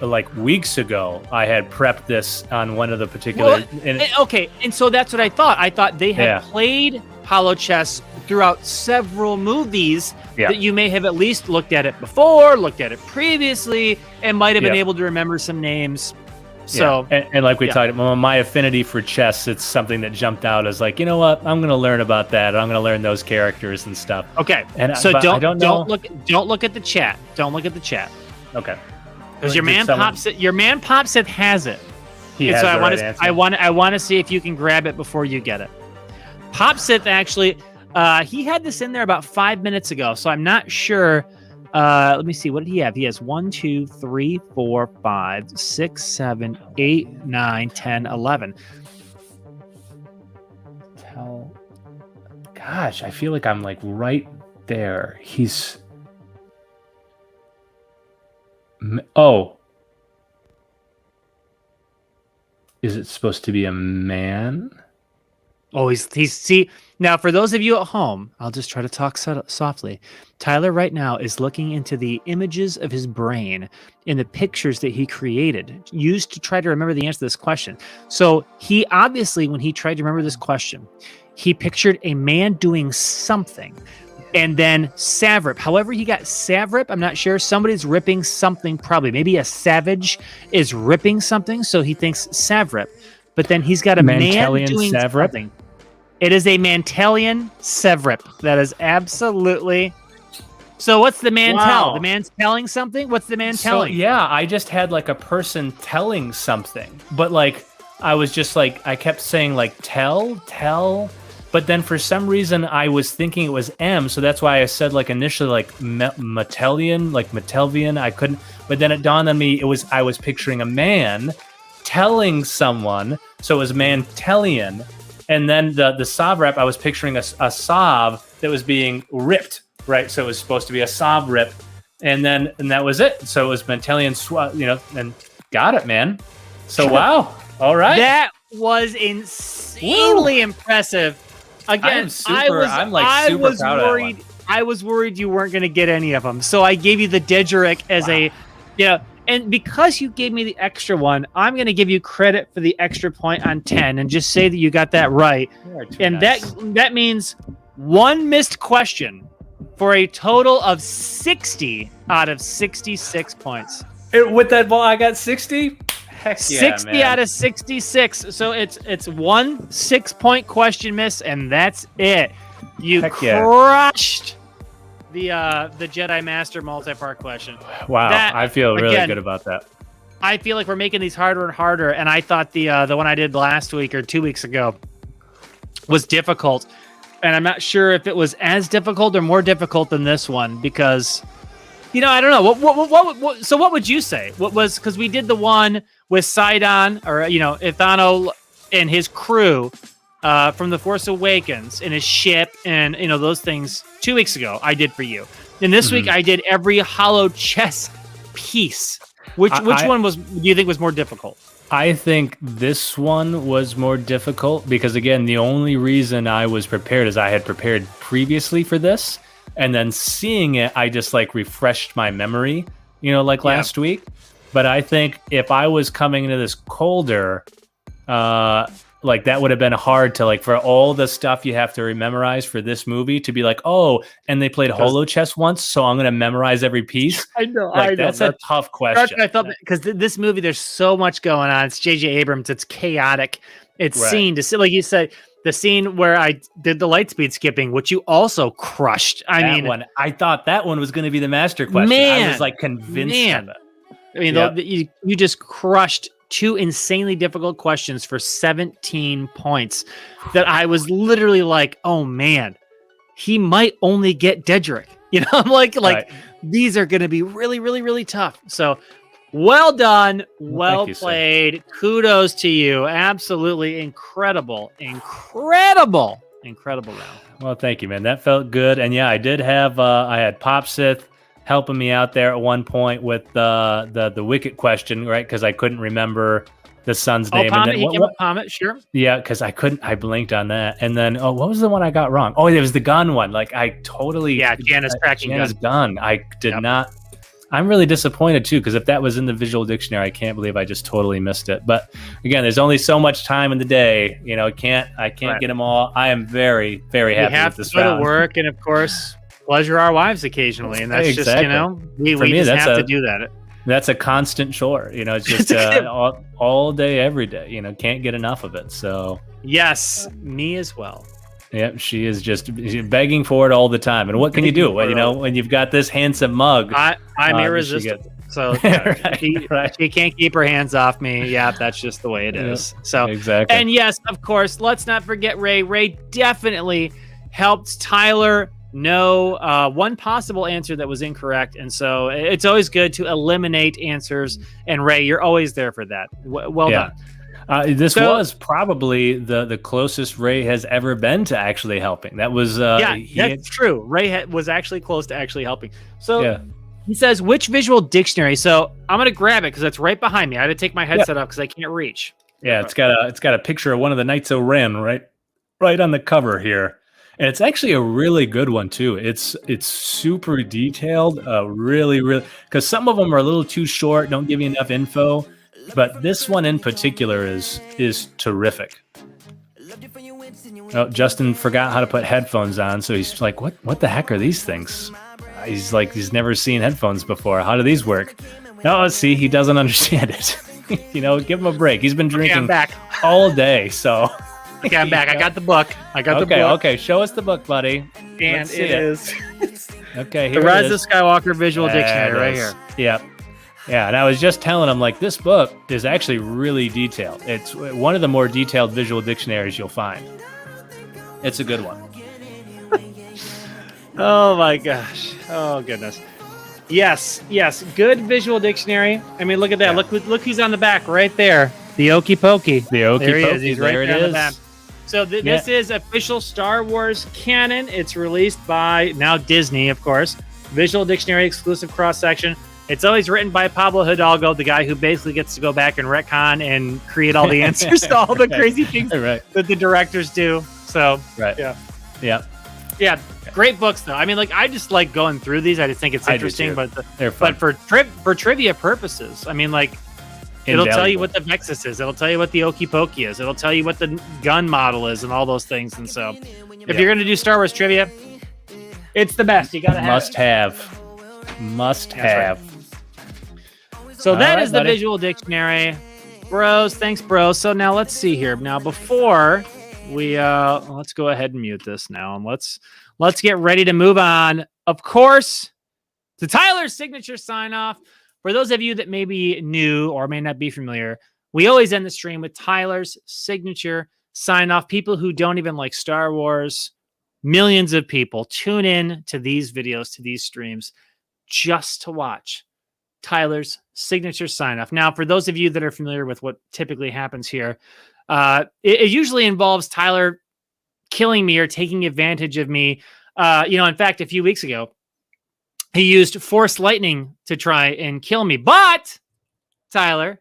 Like weeks ago, I had prepped this on one of the particular. And so that's what I thought. I thought they had played Holochess throughout several movies that you may have at least looked at it before, looked at it previously, and might have been able to remember some names. So and like we talked about, my affinity for chess, it's something that jumped out as like, you know what, I'm going to learn about that. I'm going to learn those characters and stuff. Okay, and so don't look at the chat. Don't look at the chat. Okay. Because your man Popsit has it. He has the right answer. I want to see if you can grab it before you get it. Popsit actually, he had this in there about 5 minutes ago, so I'm not sure. Let me see. What did he have? He has 1, 2, 3, 4, 5, 6, 7, 8, 9, 10, 11. Gosh, I feel like I'm like right there. He's. Is it supposed to be a man? Oh, see, now for those of you at home, I'll just try to talk softly. Tyler right now is looking into the images of his brain in the pictures that he created, used to try to remember the answer to this question. So he obviously, when he tried to remember this question, he pictured a man doing something. And then Savrip. However he got Savrip, I'm not sure. Somebody's ripping something, probably. Maybe a savage is ripping something, so he thinks Savrip. But then he's got a man doing something. It is a Mantelian Savrip. That is absolutely... So what's the man tell? The man's telling something? What's the man telling? Yeah, I just had like a person telling something. But like, I was just like, I kept saying like, tell... But then for some reason I was thinking it was M, so that's why I said like initially like Metellian, like Metelvian. I couldn't, but then it dawned on me I was picturing a man telling someone, so it was Mantelian, And then the Sov rep, I was picturing a Sov that was being ripped, right? So it was supposed to be a Sov rip. And that was it. So it was Mentelian, and got it, man. So, wow. All right. That was insanely impressive. Again, I was proud worried. I was worried you weren't going to get any of them. So I gave you the Dejarik as and because you gave me the extra one, I'm going to give you credit for the extra point on 10 and just say that you got that right. And nice. that means one missed question for a total of 60 out of 66 points. With that ball, I got 60? Heck yeah, 60 man. out of 66. So it's one 6-point question miss, and that's it. You crushed the Jedi Master multi-part question. Wow, I feel really good about that. I feel like we're making these harder and harder, and I thought the one I did last week or 2 weeks ago was difficult, and I'm not sure if it was as difficult or more difficult than this one because, I don't know. What so what would you say? What was, because we did the one with Sidon or Ithano and his crew from The Force Awakens in his ship and those things 2 weeks ago I did for you. And this week I did every Holochess piece. Which one do you think was more difficult? I think this one was more difficult because, again, the only reason I was prepared is I had prepared previously for this, and then seeing it, I just refreshed my memory, last week. But I think if I was coming into this colder, that would have been hard to for all the stuff you have to memorize for this movie to be and they played Holochess once, so I'm going to memorize every piece. I know. That's a tough question. I felt because this movie, there's so much going on. It's J.J. Abrams. It's chaotic. It's scene to see, like you said, the scene where I did the light speed skipping, which you also crushed. I thought that one was going to be the master question. I was convinced of it. You just crushed 2 insanely difficult questions for 17 points that I was literally oh man, he might only get Dejarik. I'm these are going to be really, really, really tough. So well done. Well played. Kudos to you. Absolutely incredible round. Well, thank you, man. That felt good. And yeah, I did have, I had Pop Sith helping me out there at one point with the Wicket question, right? Because I couldn't remember the son's name. Pommet, he came up Pommet, sure. Yeah, because I blinked on that. And then, what was the one I got wrong? Oh, it was the gun one. I totally... Yeah, Janus cracking gun. I did not... I'm really disappointed, too, because if that was in the visual dictionary, I can't believe I just totally missed it. But, again, there's only so much time in the day. I can't get them all. I am very, very happy with this round. We have to go to work, and, of course... pleasure our wives occasionally, and that's just we just have to do that. That's a constant chore, it's just all day, every day. Can't get enough of it. So yes, me as well. Yeah, she is just begging for it all the time. And what can you do? When you've got this handsome mug, I'm irresistible. So she can't keep her hands off me. Yeah, that's just the way it is. So exactly. And yes, of course, let's not forget Ray. Ray definitely helped Tyler know one possible answer that was incorrect, and so it's always good to eliminate answers, and Ray, you're always there for that. Well done. This was probably the closest Ray has ever been to actually helping. That was that's true. Ray was actually close to actually helping. So he says, which visual dictionary? So I'm gonna grab it because it's right behind me. I had to take my headset off because I can't reach. Yeah, it's got a picture of one of the Knights of Ren right on the cover here. And it's actually a really good one too. It's super detailed, really, because some of them are a little too short, don't give you enough info. But this one in particular is terrific. Oh, Justin forgot how to put headphones on, so he's like, "What the heck are these things?" He's never seen headphones before. How do these work? No, see, he doesn't understand it. Give him a break. He's been drinking all day, so. Okay, I'm back. I got the book. The book. Okay. Show us the book, buddy. And it is. Okay, here the Rise of Skywalker Visual Dictionary right here. Yep. Yeah, and I was just telling him, this book is actually really detailed. It's one of the more detailed visual dictionaries you'll find. It's a good one. Oh, my gosh. Oh, goodness. Yes. Good visual dictionary. I mean, look at that. Yeah. Look who's on the back right there. The Okey Pokey. The Okey Pokey. He's right there on the back. So this is official Star Wars canon. It's released by now Disney, of course. Visual Dictionary exclusive cross-section. It's always written by Pablo Hidalgo, the guy who basically gets to go back and retcon and create all the answers to all the crazy things that the directors do. So, yeah. Great books, though. I mean, like, I just like going through these. I just think it's interesting, but for trivia purposes, I mean, like, it'll tell you what the Vexus is. It'll tell you what the Okey-Pokey is. It'll tell you what the gun model is and all those things. And so, if you're going to do Star Wars trivia, it's the best. You got to have Must have. So that is the Visual Dictionary. Bros, thanks, bros. So now let's see here. Now, before we, let's go ahead and mute this now. And let's get ready to move on, of course, to Tyler's signature sign-off. For those of you that may be new or may not be familiar, we always end the stream with Tyler's signature sign-off. People who don't even like Star Wars, millions of people tune in to these videos, to these streams, just to watch Tyler's signature sign-off. Now, for those of you that are familiar with what typically happens here, it usually involves Tyler killing me or taking advantage of me. In fact, a few weeks ago, he used Force Lightning to try and kill me. But, Tyler,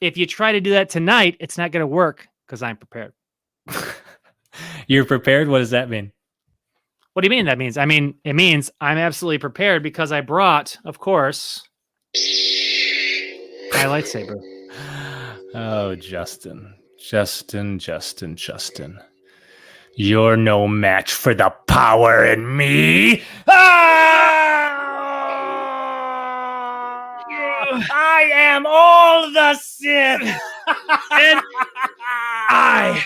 if you try to do that tonight, it's not going to work because I'm prepared. You're prepared? What does that mean? What do you mean that means? I mean, it means I'm absolutely prepared because I brought, of course, my lightsaber. Oh, Justin. You're no match for the power in me. I am all the Sith. And I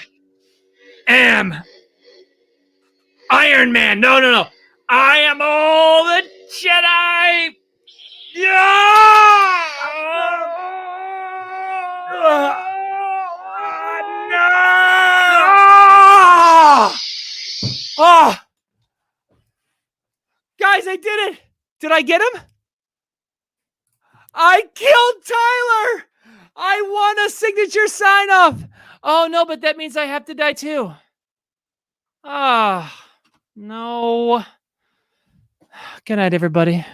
am Iron Man. No. I am all the Jedi. Yeah! No! Oh! Guys, I did it! Did I get him? I killed Tyler! I won a signature sign-off! Oh, no, but that means I have to die too. Ah, no. Good night, everybody.